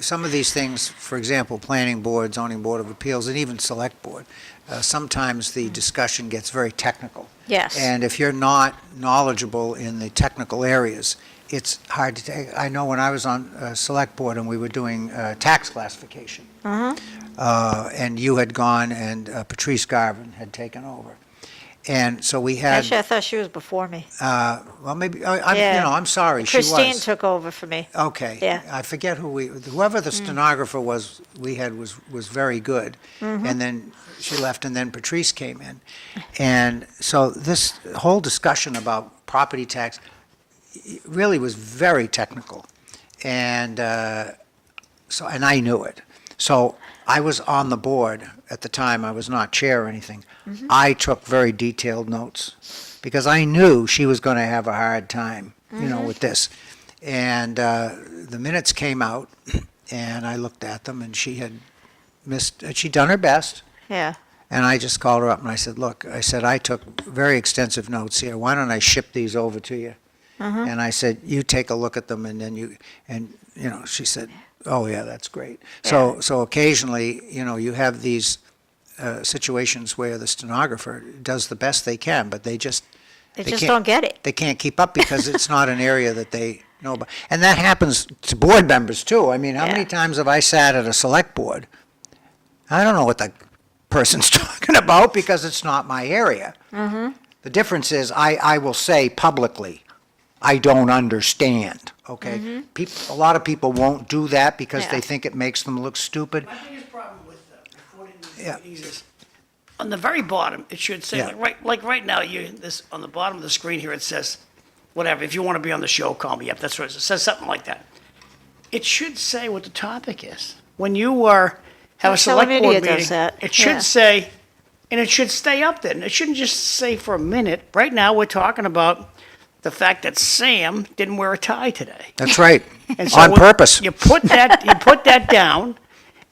some of these things, for example, planning board, zoning board of appeals, and even select board, sometimes the discussion gets very technical. Yes. And if you're not knowledgeable in the technical areas, it's hard to take. I know when I was on select board and we were doing tax classification, and you had gone and Patrice Garvin had taken over. And so we had, Actually, I thought she was before me. well, maybe, I'm, Yeah. I'm sorry, she was. Christine took over for me. Okay. Yeah. I forget whoever the stenographer was, was very good. Mm-hmm. And then she left, and then Patrice came in. And so this whole discussion about property tax really was very technical. And and I knew it. So I was on the board at the time. I was not chair or anything. Mm-hmm. I took very detailed notes because I knew she was going to have a hard time, you know, with this. And the minutes came out, and I looked at them, and she had she'd done her best. Yeah. And I just called her up and I said, look, I took very extensive notes here. Why don't I ship these over to you? And I said, you take a look at them, and then she said, oh yeah, that's great. So occasionally, you have these situations where the stenographer does the best they can, but they just They They just can't- don't get it. they can't keep up because it's not an area that they Nobody. And that happens to board members too. I mean, how many Yeah. times have I sat at a select board? I don't know what the person's talking about because it's not my area. The difference is I will say publicly, I don't understand, okay? A lot of people won't do that because Yeah. they think it makes them look stupid. My biggest problem with recording these Yeah. meetings is, on the very bottom, it should say, Yeah. like right now, on the bottom of the screen here, it says, whatever, if you want to be on the show, call me up, that's what it says. It says something like that. It should say what the topic is. When you have a select Social board media does meeting, that, it yeah. should say, and it should stay up there. And it shouldn't just say for a minute. Right now, we're talking about the fact that Sam didn't wear a tie today. That's right, And so on when purpose. You put that down,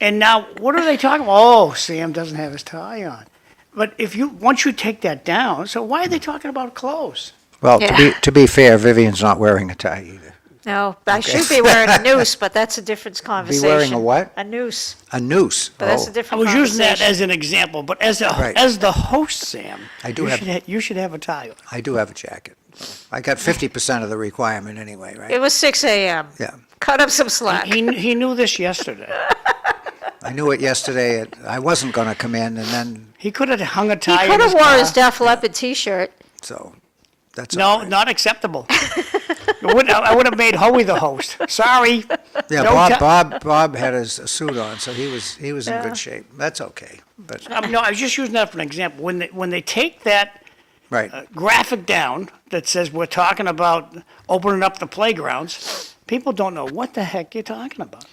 and now what are they talking about? Oh, Sam doesn't have his tie on. But once you take that down, so why are they talking about clothes? Well, Yeah. to be fair, Vivian's not wearing a tie either. No, I should be wearing a noose, but that's a different conversation. wearing a what? A noose, A noose. but that's a Oh. I different was conversation. using that as an example, but as Right. the host, Sam, I do have- you should have a tie on. I do have a jacket. I got 50% of the requirement anyway, right? It was 6 a.m. Yeah. Cut up some slack. He knew this yesterday. I knew it yesterday. I wasn't going to come in, and then, He could have hung a He tie in could have his wore car. his Def Leppard T-shirt. so that's all No, right. not acceptable. I would have made Hoey the host. Sorry. Yeah, no Bob had his suit on, so he was in good shape. That's okay. But No, I was just using that for an example. When they take that right, graphic down that says we're talking about opening up the playgrounds, people don't know what the heck you're talking about.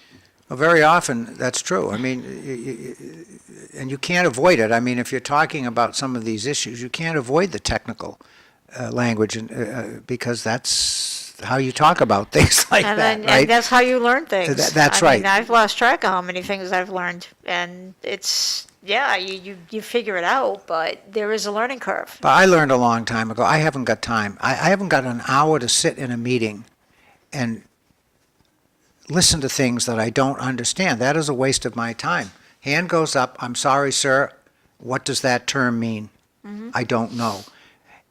well, very often that's true. I mean, and you can't avoid it. I mean, if you're talking about some of these issues, you can't avoid the technical language, because that's how you talk about things like And that, then, right? and that's how you learn things. That's I right. mean, I've lost track of how many things I've learned, and it's, yeah, you figure it out, but there is a learning curve. But I learned a long time ago, I haven't got time. I haven't got an hour to sit in a meeting and listen to things that I don't understand. That is a waste of my time. Hand goes up, I'm sorry, sir, what does that term mean? I don't know.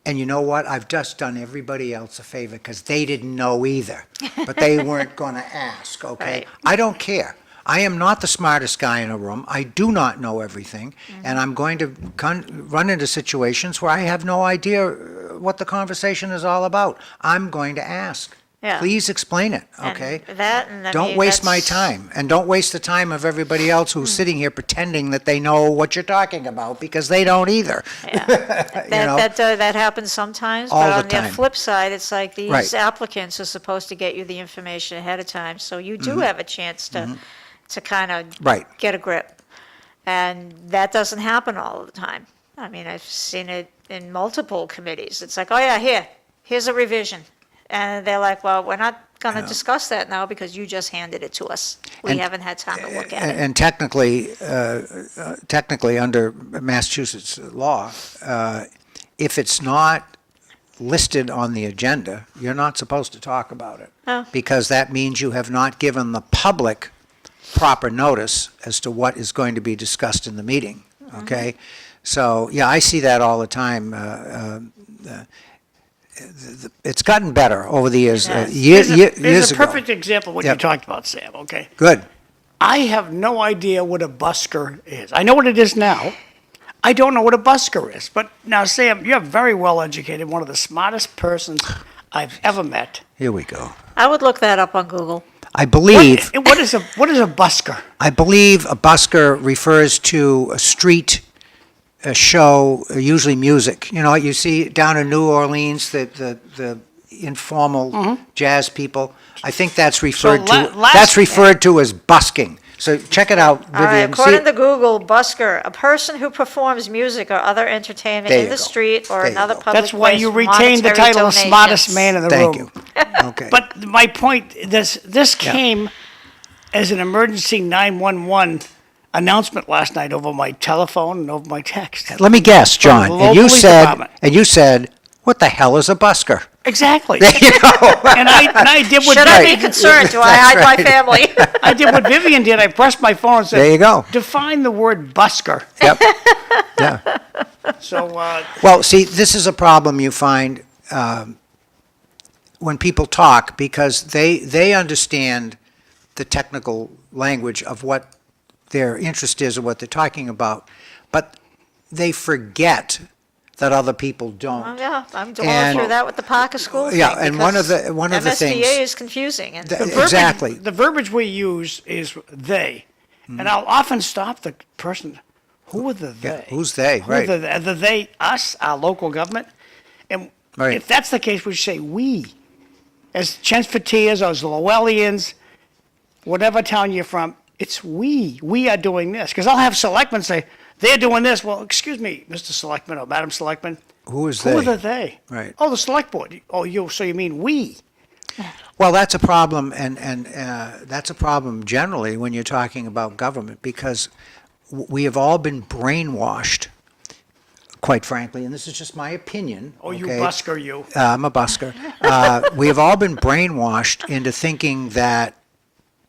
And you know what? I've just done everybody else a favor because they didn't know either. But they weren't going to ask, okay? Right. I don't care. I am not the smartest guy in a room. I do not know everything. And I'm going to run into situations where I have no idea what the conversation is all about. I'm going to ask. Yeah. Please explain it, And okay? that, and I Don't mean, waste my that's- time, and don't waste the time of everybody else who's sitting here pretending that they know what you're talking about, because they don't either. Yeah. You know? That happens sometimes, All but the on the time. flip side, it's like these Right. applicants are supposed to get you the information ahead of time, so you do have a chance to kind of Mm-hmm. Right. get a grip. And that doesn't happen all the time. I mean, I've seen it in multiple committees. It's like, oh yeah, here's a revision. And they're like, well, we're not going to discuss that now because you just handed it to us. We And- haven't had time to look at it. And technically, under Massachusetts law, if it's not listed on the agenda, you're not supposed to talk about it. Oh. Because that means you have not given the public proper notice as to what is going to be discussed in the meeting, okay? So, yeah, I see that all the time. It's gotten better over the years. It has. Years There's a ago. perfect example of what Yep. you talked about, Sam, okay? Good. I have no idea what a busker is. I know what it is now. I don't know what a busker is. But now, Sam, you're very well educated, one of the smartest persons I've ever met. Here we go. I would look that up on Google. I believe What is a busker? a busker refers to a street show, usually music. You know, you see down in New Orleans, the informal jazz people. I think that's referred last- to as busking. So check it out, Vivian. All right, See- according to Google, busker, a person who performs music or other entertainment There in you the go. street or There you another go. public That's why place you for retain the monetary title of smartest donations. man in the Thank room. you. Okay. But my point, this came as an emergency 911 announcement last night over my telephone and over my text. Let me guess, John. the And local police department. you said, what the hell is a busker? Exactly. You know? And I did what Should I be Vivian, concerned? Do I hide my family? I did what Vivian did. I pressed my phone and said, There you go. define the word busker. Yep. Yeah. So, Well, see, this is a problem you find when people talk because they understand the technical language of what their interest is or what they're talking about, but they forget that other people don't. Well, yeah, I'm going And- through that with the Parker School thing. Yeah, and one of because the things. MSBA is confusing, and Exactly. The verbiage we use is they. And I'll often stop the person, who are the Yeah, they? who's they, Who are right. Are the they us, our local government? And Right. if that's the case, we should say we. As Chenspatiers or as Llewellians, whatever town you're from, it's we. We are doing this. Because I'll have selectmen say, they're doing this. Well, excuse me, Mr. Selectman or Madam Selectman. Who is Who they? are the they? Right. Oh, the select board. Oh, so you mean we? Well, that's a problem, and that's a problem generally when you're talking about government, because we have all been brainwashed, quite frankly, and this is just my opinion. Oh, you okay? busker, you. I'm a busker. We have all been brainwashed into thinking that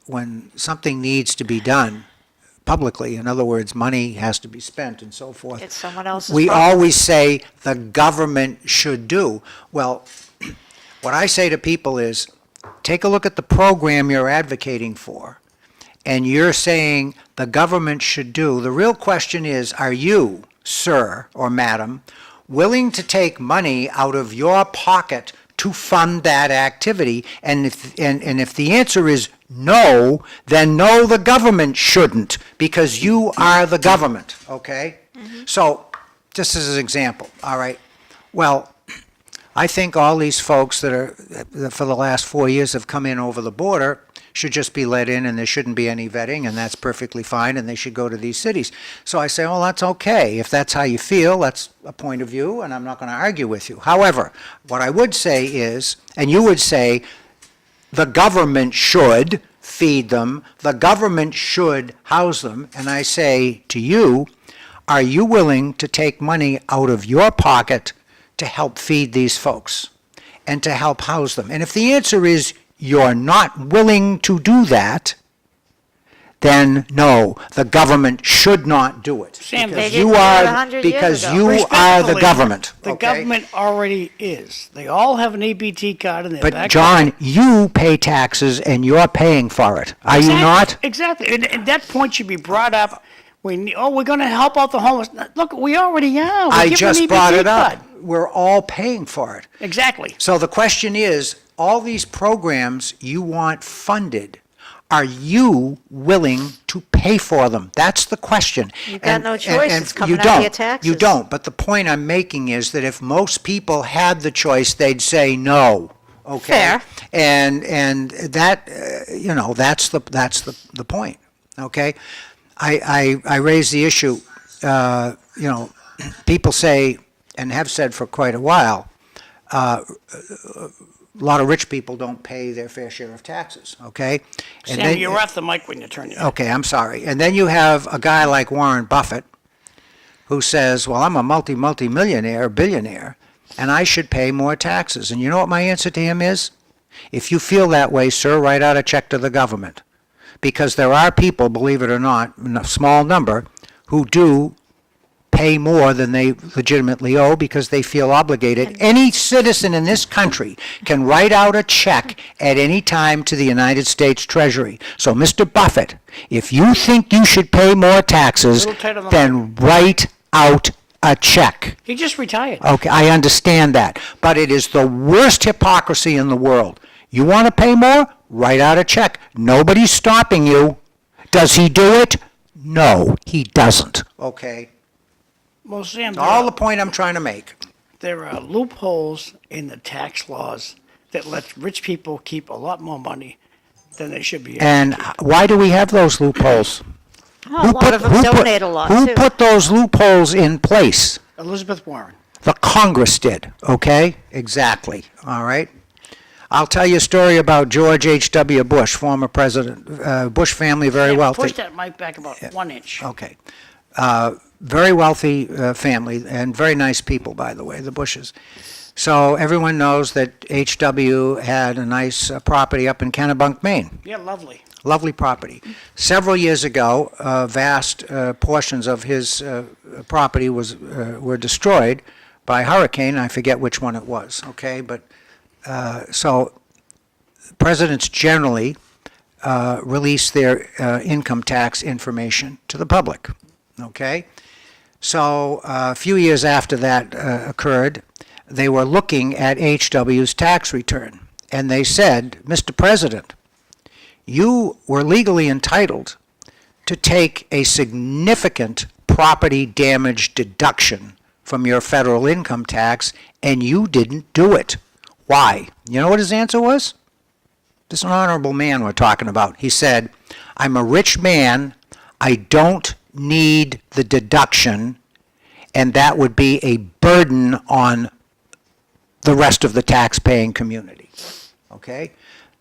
when something needs to be done publicly, in other words, money has to be spent and so forth, it's someone else's we problem. always say the government should do. Well, what I say to people is, take a look at the program you're advocating for, and you're saying the government should do. The real question is, are you, sir or madam, willing to take money out of your pocket to fund that activity? And if the answer is no, then no, the government shouldn't, because you are the government, okay? So, just as an example, all right? Well, I think all these folks that for the last 4 years have come in over the border should just be let in, and there shouldn't be any vetting, and that's perfectly fine, and they should go to these cities. So I say, well, that's okay. If that's how you feel, that's a point of view, and I'm not going to argue with you. However, what I would say is, and you would say, the government should feed them, the government should house them, and I say to you, are you willing to take money out of your pocket to help feed these folks and to help house them? And if the answer is you're not willing to do that, then no, the government should not do it. Sam, because they you didn't do it are 100 years because ago. you are the Respectfully, government. The okay? government already is. They all have an EBT card in their But back John, you pay taxes and you're paying for it. Are you not? Exactly. And that point should be brought up. We're going to help out the homeless. Look, we already are. I Give them an just brought EBT it up. card. We're all paying for it. Exactly. So the question is, all these programs you want funded, are you willing to pay for them? That's the question. You've got no choice. It's coming you out of your don't. taxes. You don't. But the point I'm making is that if most people had the choice, they'd say no. Okay. Fair. And that that's the point. Okay. I raise the issue. People say and have said for quite a while. A lot of rich people don't pay their fair share of taxes, okay? And Sam, you're off the mic when you turn your head. Okay, I'm sorry. And then you have a guy like Warren Buffett who says, well, I'm a multi-millionaire, billionaire, and I should pay more taxes. And you know what my answer to him is? If you feel that way, sir, write out a check to the government. Because there are people, believe it or not, in a small number, who do pay more than they legitimately owe because they feel obligated. Any citizen in this country can write out a check at any time to the United States Treasury. So, Mr. Buffett, if you think you should pay more taxes, Little tight on the then write out a check. He just retired. Okay, I understand that. But it is the worst hypocrisy in the world. You want to pay more? Write out a check. Nobody's stopping you. Does he do it? No, he doesn't. Okay. Well, Sam, All the point I'm trying to make. there are loopholes in the tax laws that let rich people keep a lot more money than they should be. And why do we have those loopholes? Oh, a lot of them donate a lot, Who too. put those loopholes in place? Elizabeth Warren. The Congress did, okay? Exactly, all right? I'll tell you a story about George H.W. Bush, former president. Bush family, very Sam, wealthy. Push that mic back about 1 inch. Okay. Very wealthy family and very nice people, by the way, the Bushes. So everyone knows that H.W. had a nice property up in Kennebunk, Maine. Yeah, lovely. Lovely property. Several years ago, vast portions of his property were destroyed by hurricane. I forget which one it was, okay? But So presidents generally release their income tax information to the public, okay? So a few years after that occurred, they were looking at HW's tax return, and they said, Mr. President, you were legally entitled to take a significant property damage deduction from your federal income tax, and you didn't do it. Why? You know what his answer was? This is an honorable man we're talking about. He said, I'm a rich man, I don't need the deduction, and that would be a burden on the rest of the tax-paying community. Okay?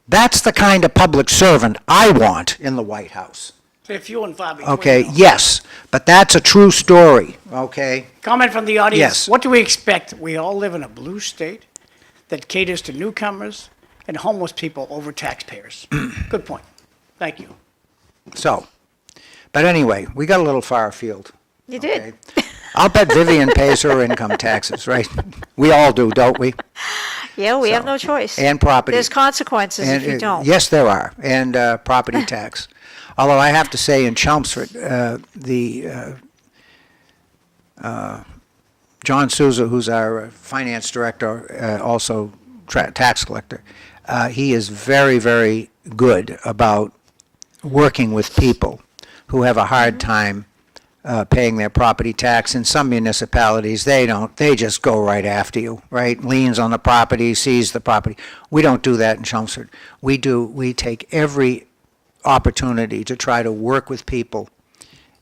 That's the kind of public servant I want in the White House. They're few and far between. Okay, though. yes, but that's a true story, okay? Comment from the audience. Yes. What do we expect? We all live in a blue state that caters to newcomers and homeless people over taxpayers. Good point. Thank you. So, but anyway, we got a little far afield. You did. Okay? I'll bet Vivian pays her income taxes, right? We all do, don't we? Yeah, we have So, no choice. And property. There's consequences if you don't. Yes, there are, and property tax. Although I have to say in Chelmsford, John Souza, who's our finance director, also tax collector, he is very, very good about working with people who have a hard time paying their property tax. In some municipalities, they don't. They just go right after you, right? Liens on the property, seize the property. We don't do that in Chelmsford. We do. We take every opportunity to try to work with people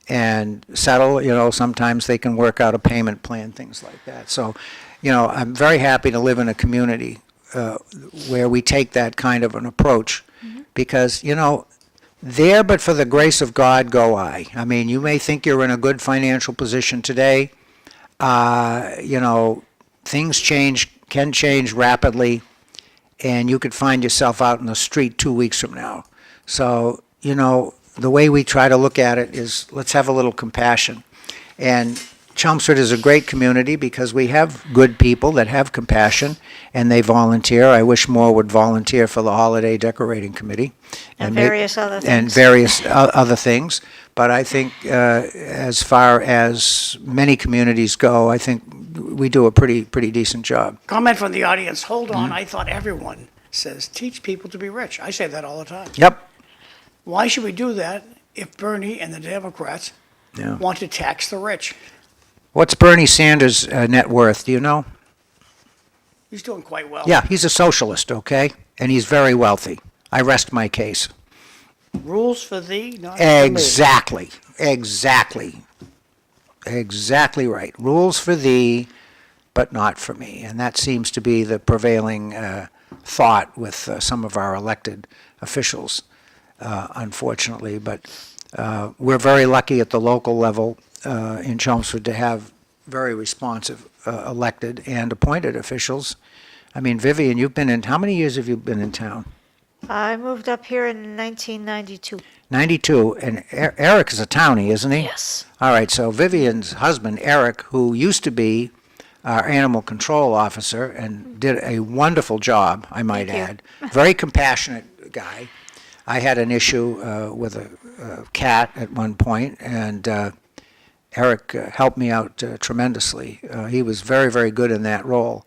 and settle. You know, sometimes they can work out a payment plan, things like that. So, you know, I'm very happy to live in a community where we take that kind of an approach, because, you know, there but for the grace of God go I. I mean, you may think you're in a good financial position today. You know, things can change rapidly, and you could find yourself out in the street 2 weeks from now. So, you know, the way we try to look at it is, let's have a little compassion. And Chelmsford is a great community because we have good people that have compassion, and they volunteer. I wish more would volunteer for the Holiday Decorating Committee. And various other things. And various other things. But I think as far as many communities go, I think we do a pretty decent job. Comment from the audience. Hold on. I thought everyone says teach people to be rich. I say that all the time. Yep. Why should we do that if Bernie and the Democrats Yeah. want to tax the rich? What's Bernie Sanders' net worth? Do you know? He's doing quite well. Yeah, he's a socialist, okay? And he's very wealthy. I rest my case. Rules for thee, not for me. Exactly. Exactly right. Rules for thee, but not for me. And that seems to be the prevailing thought with some of our elected officials, unfortunately. But we're very lucky at the local level in Chelmsford to have very responsive elected and appointed officials. I mean, Vivian, you've been in, how many years have you been in town? I moved up here in 1992. 92, and Eric is a townie, isn't he? Yes. All right, so Vivian's husband, Eric, who used to be our animal control officer and did a wonderful job, I might Thank you. add. Very compassionate guy. I had an issue with a cat at one point, and Eric helped me out tremendously. He was very, very good in that role.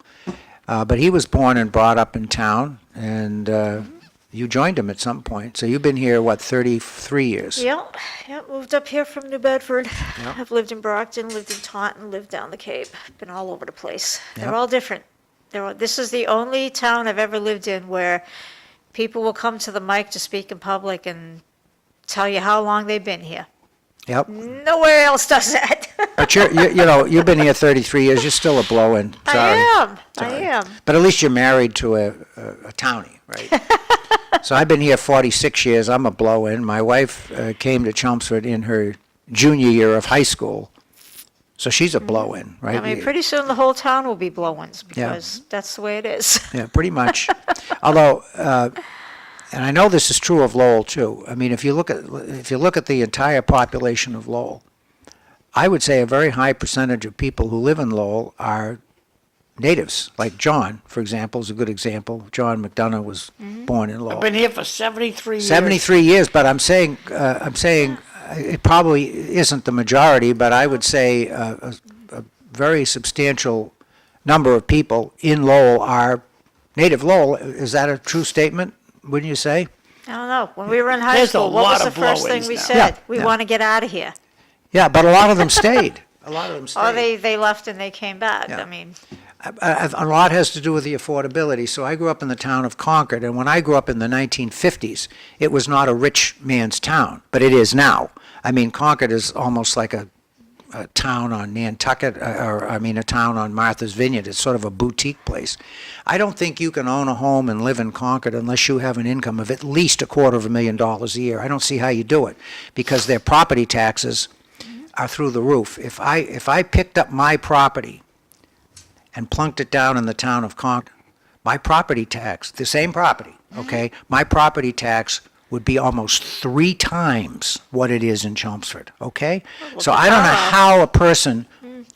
But he was born and brought up in town, and you joined him at some point. So you've been here, what, 33 years? Yep, moved up here from New Bedford. I've lived in Brockton, lived in Taunton, lived down the Cape, been all over the place. Yep. They're all different. This is the only town I've ever lived in where people will come to the mic to speak in public and tell you how long they've been here. Yep. Nowhere else does that. But you know, you've been here 33 years. You're still a blow-in. Sorry. I Sorry. am. But at least you're married to a townie, right? So I've been here 46 years. I'm a blow-in. My wife came to Chelmsford in her junior year of high school. So she's a blow-in, right? I mean, pretty soon the whole town will be blow-ins because that's the way it is. Yeah, pretty much. Although, and I know this is true of Lowell too. I mean, if you look at the entire population of Lowell, I would say a very high percentage of people who live in Lowell are natives, like John, for example, is a good example. John McDonough was born in Lowell. I've been here for 73 years. 73 years, but I'm saying it probably isn't the majority, but I would say a very substantial number of people in Lowell are native Lowell. Is that a true statement, wouldn't you say? I don't know. When we were in high There's a school, what lot was the of first thing blow-ins we now. said? Yeah, We yeah. want to get out of here. Yeah, but a lot of them stayed. A lot of them stayed. Or they left and they came back. Yeah. I mean, A lot has to do with the affordability. So I grew up in the town of Concord, and when I grew up in the 1950s, it was not a rich man's town, but it is now. I mean, Concord is almost like a town on Nantucket, a town on Martha's Vineyard. It's sort of a boutique place. I don't think you can own a home and live in Concord unless you have an income of at least $250,000 a year. I don't see how you do it, because their property taxes are through the roof. If I picked up my property and plunked it down in the town of Concord, my property tax, the same property, okay, my property tax would be almost 3 times what it is in Chelmsford, okay? So I don't know how a person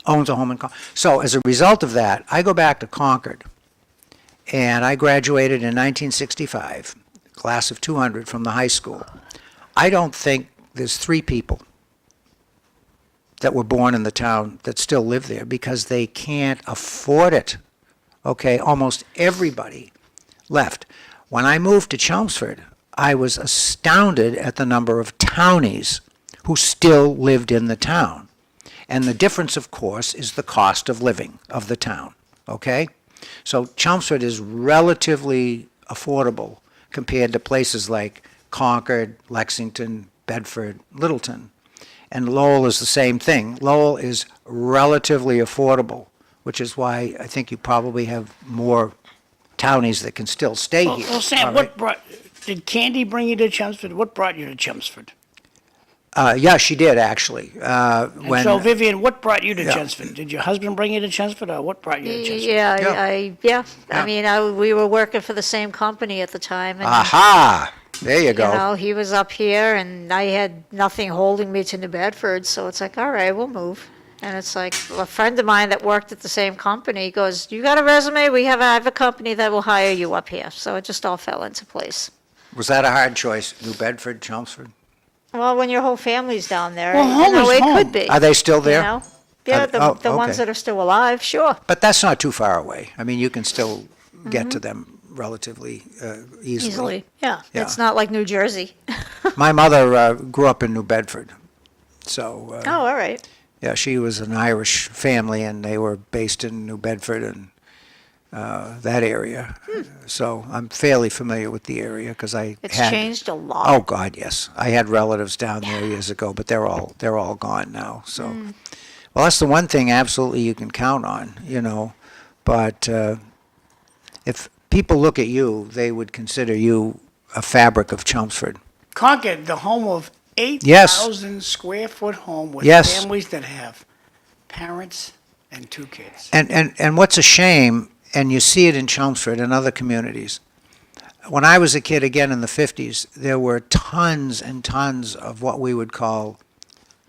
owns a home in Concord. So as a result of that, I go back to Concord, and I graduated in 1965, class of 200 from the high school. I don't think there's 3 people that were born in the town that still live there because they can't afford it. Okay, almost everybody left. When I moved to Chelmsford, I was astounded at the number of townies who still lived in the town. And the difference, of course, is the cost of living of the town. Okay? So Chelmsford is relatively affordable compared to places like Concord, Lexington, Bedford, Littleton. And Lowell is the same thing. Lowell is relatively affordable, which is why I think you probably have more townies that can still stay here. Well, Sam, all right? did Candy bring you to Chelmsford? What brought you to Chelmsford? Yeah, she did, actually. And so, Vivian, what brought you to Chelmsford? Did your husband bring you to Chelmsford, or what brought you to Chelmsford? yeah. I mean, we were working for the same company at the time. And, Aha! There you go. You know, he was up here, and I had nothing holding me to New Bedford, so it's like, all right, we'll move. And it's like, a friend of mine that worked at the same company goes, you got a resume? I have a company that will hire you up here. So it just all fell into place. Was that a hard choice, New Bedford, Chelmsford? Well, when your whole family's down there, Well, home is it home. could be. Are they still there? You know? Yeah, the ones okay. that are still alive, sure. But that's not too far away. I mean, you can still get to them relatively easily. Yeah. Yeah. It's not like New Jersey. My mother grew up in New Bedford. So, Oh, all right. yeah, she was an Irish family, and they were based in New Bedford and that area. So I'm fairly familiar with the area because It's changed a lot. Oh God, yes. I had relatives down there years ago, but they're all gone now. So, well, that's the one thing absolutely you can count on, you know. But if people look at you, they would consider you a fabric of Chelmsford. Concord, the home of 8,000 Yes. square foot home with Yes. families that have parents and 2 kids. And what's a shame, and you see it in Chelmsford and other communities, when I was a kid, again in the 50s, there were tons and tons of what we would call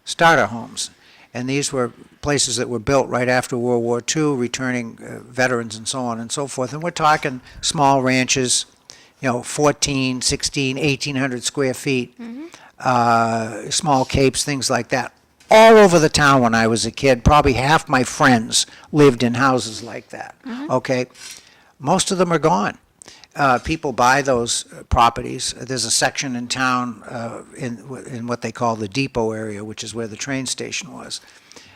starter homes. And these were places that were built right after World War II, returning veterans and so on and so forth. And we're talking small ranches, 14, 16, 1,800 square feet, small capes, things like that. All over the town when I was a kid, probably half my friends lived in houses like that, okay? Most of them are gone. People buy those properties. There's a section in town in what they call the depot area, which is where the train station was.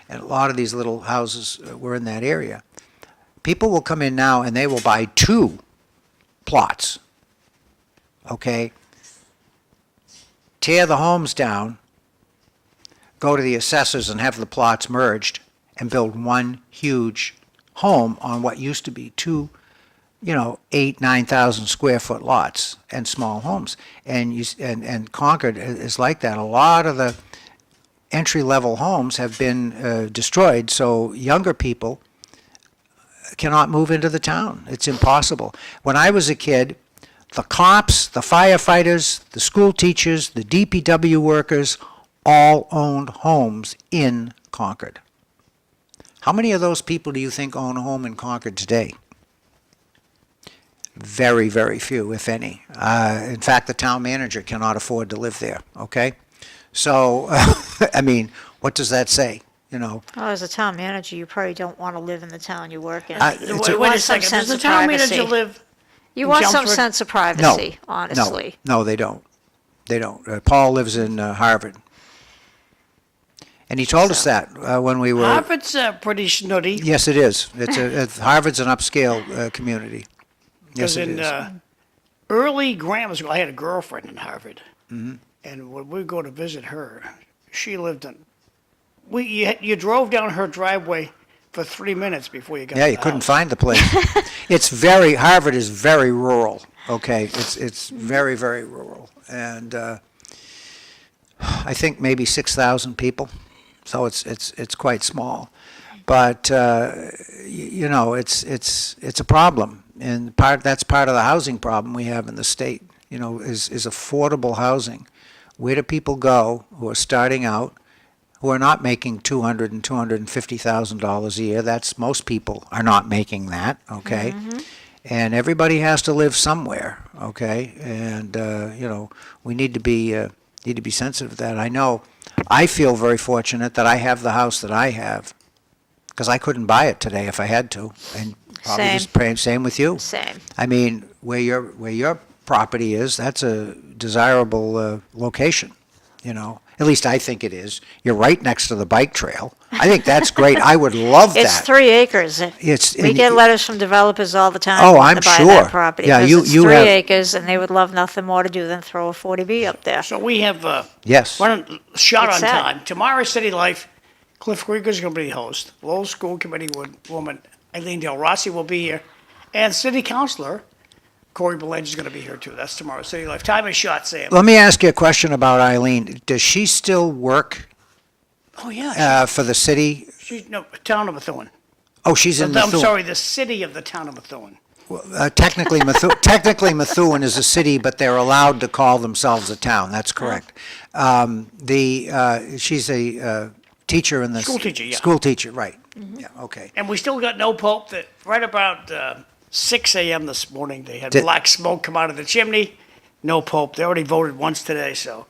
And a lot of these little houses were in that area. People will come in now and they will buy 2 plots, okay? Tear the homes down, go to the assessors and have the plots merged and build one huge home on what used to be 2 9,000 square foot lots and small homes. And Concord is like that. A lot of the entry-level homes have been destroyed, so younger people cannot move into the town. It's impossible. When I was a kid, the cops, the firefighters, the school teachers, the DPW workers all owned homes in Concord. How many of those people do you think own a home in Concord today? Very, very few, if any. In fact, the town manager cannot afford to live there, okay? So, I mean, what does that say? You know, Well, as a town manager, you probably don't want to live in the town you work in. it's You Wait a want some second, does sense the of town manager privacy. live? You in want some Chelmsford? sense of privacy, honestly. No, they don't. They don't. Paul lives in Harvard. And he told us that when we were. Harvard's pretty snooty. Yes, it is. Harvard's an upscale community. Yes, Because it in is. early grammar school, I had a girlfriend in Harvard. Mm-hmm. And when we go to visit her, she lived in, you drove down her driveway for 3 minutes before you got Yeah, to you the couldn't house. find the place. Harvard is very rural, okay? It's very, very rural. And I think maybe 6,000 people, so it's quite small. But, you know, it's a problem. And that's part of the housing problem we have in the state, you know, is affordable housing. Where do people go who are starting out, who are not making $200,000 and $250,000 a year? That's, most people are not making that, okay? And everybody has to live somewhere, okay? And you know, we need to be sensitive to that. I know, I feel very fortunate that I have the house that I have, because I couldn't buy it today if I had to, and probably same with you. Same. I mean, where your property is, that's a desirable location, you know. At least I think it is. You're right next to the bike trail. I think that's great. I would love It's that. 3 acres. We get letters from developers all the time. Oh, wanting I'm to buy sure. that property, Yeah, 'cause you- it's you 3 have- acres, and they would love nothing more to do than throw a 40B up there. So we have Yes. running shot It's on sad. time. Tomorrow, City Life, Cliff Krieger's going to be the host. Lowell School Committee woman Eileen Del Rossi will be here. And City Councilor Corey Belange is going to be here too. That's tomorrow, City Life. Time is shot, Sam. Let me ask you a question about Eileen. Does she still work Oh, yeah. for the city? She's, no, town of Methuen. Oh, she's in I'm Methuen. sorry, the city of the town of Methuen. Technically, Methuen is a city, but they're allowed to call themselves a town. That's correct. She's a teacher in the School teacher, yeah. School teacher, right? Yeah. Okay. And we still got no pope. That right about 6 a.m. this morning, they had Did- black smoke come out of the chimney. No pope. They already voted once today, so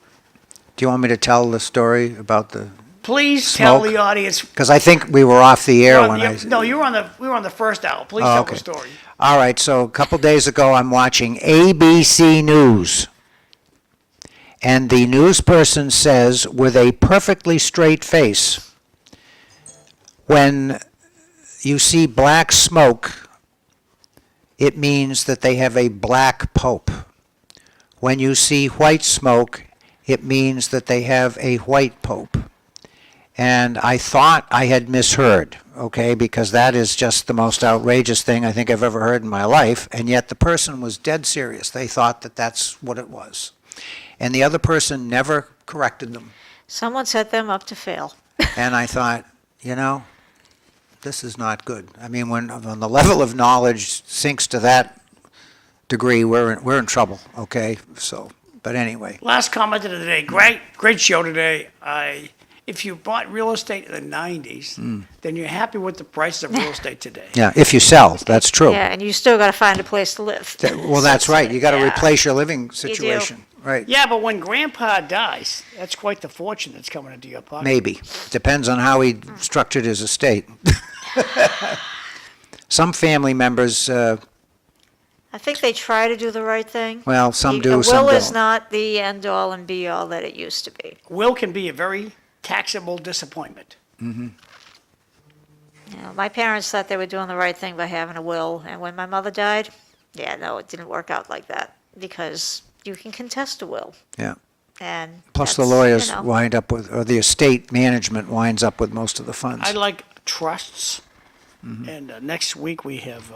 Do you want me to tell the story about the? please tell Smoke? the audience. Because I think we were off the air when I. No, you were on we were on the first hour. Please Oh, tell okay. the story. All right, so a couple days ago, I'm watching ABC News. And the news person says, with a perfectly straight face, when you see black smoke, it means that they have a black pope. When you see white smoke, it means that they have a white pope. And I thought I had misheard, okay, because that is just the most outrageous thing I think I've ever heard in my life, and yet the person was dead serious. They thought that that's what it was. And the other person never corrected them. Someone set them up to fail. And I thought, you know, this is not good. I mean, when the level of knowledge sinks to that degree, we're in trouble, okay? So, but anyway. Last comment of the day. Great show today. If you bought real estate in the 90s, then you're happy with the price of real estate today. Yeah, if you sell, that's true. Yeah, and you still got to find a place to live. Well, that's right. You got to Yeah. replace your living situation. Right. Yeah, but when Grandpa dies, that's quite the fortune that's coming into your pocket. Maybe. Depends on how he structured his estate. Some family members, I think they try to do the right thing. well, some A do, some will is don't. not the end-all and be-all that it used to be. Will can be a very taxable disappointment. You know, my parents thought they were doing the right thing by having a will, and when my mother died, yeah, no, it didn't work out like that, because you can contest a will. Yeah. And Plus the that's, lawyers you know, wind up with, or the estate management winds up with most of the funds. I like trusts, and next week we have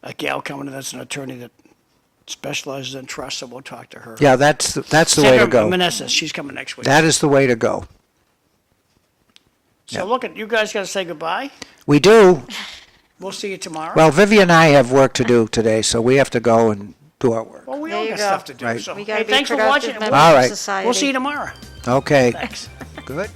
a gal coming in that's an attorney that specializes in trusts, so we'll talk to her. Yeah, that's the way to go. Manessa, she's coming next week. That is the way to go. So look, you guys got to say goodbye. We do. We'll see you tomorrow. Well, Vivian and I have work to do today, so we have to go and do our work. Well, we There all you got go. stuff to do. Right. So, we gotta hey, be thanks for productive watching. members All of right. society. We'll see you tomorrow. Okay. Thanks. Good.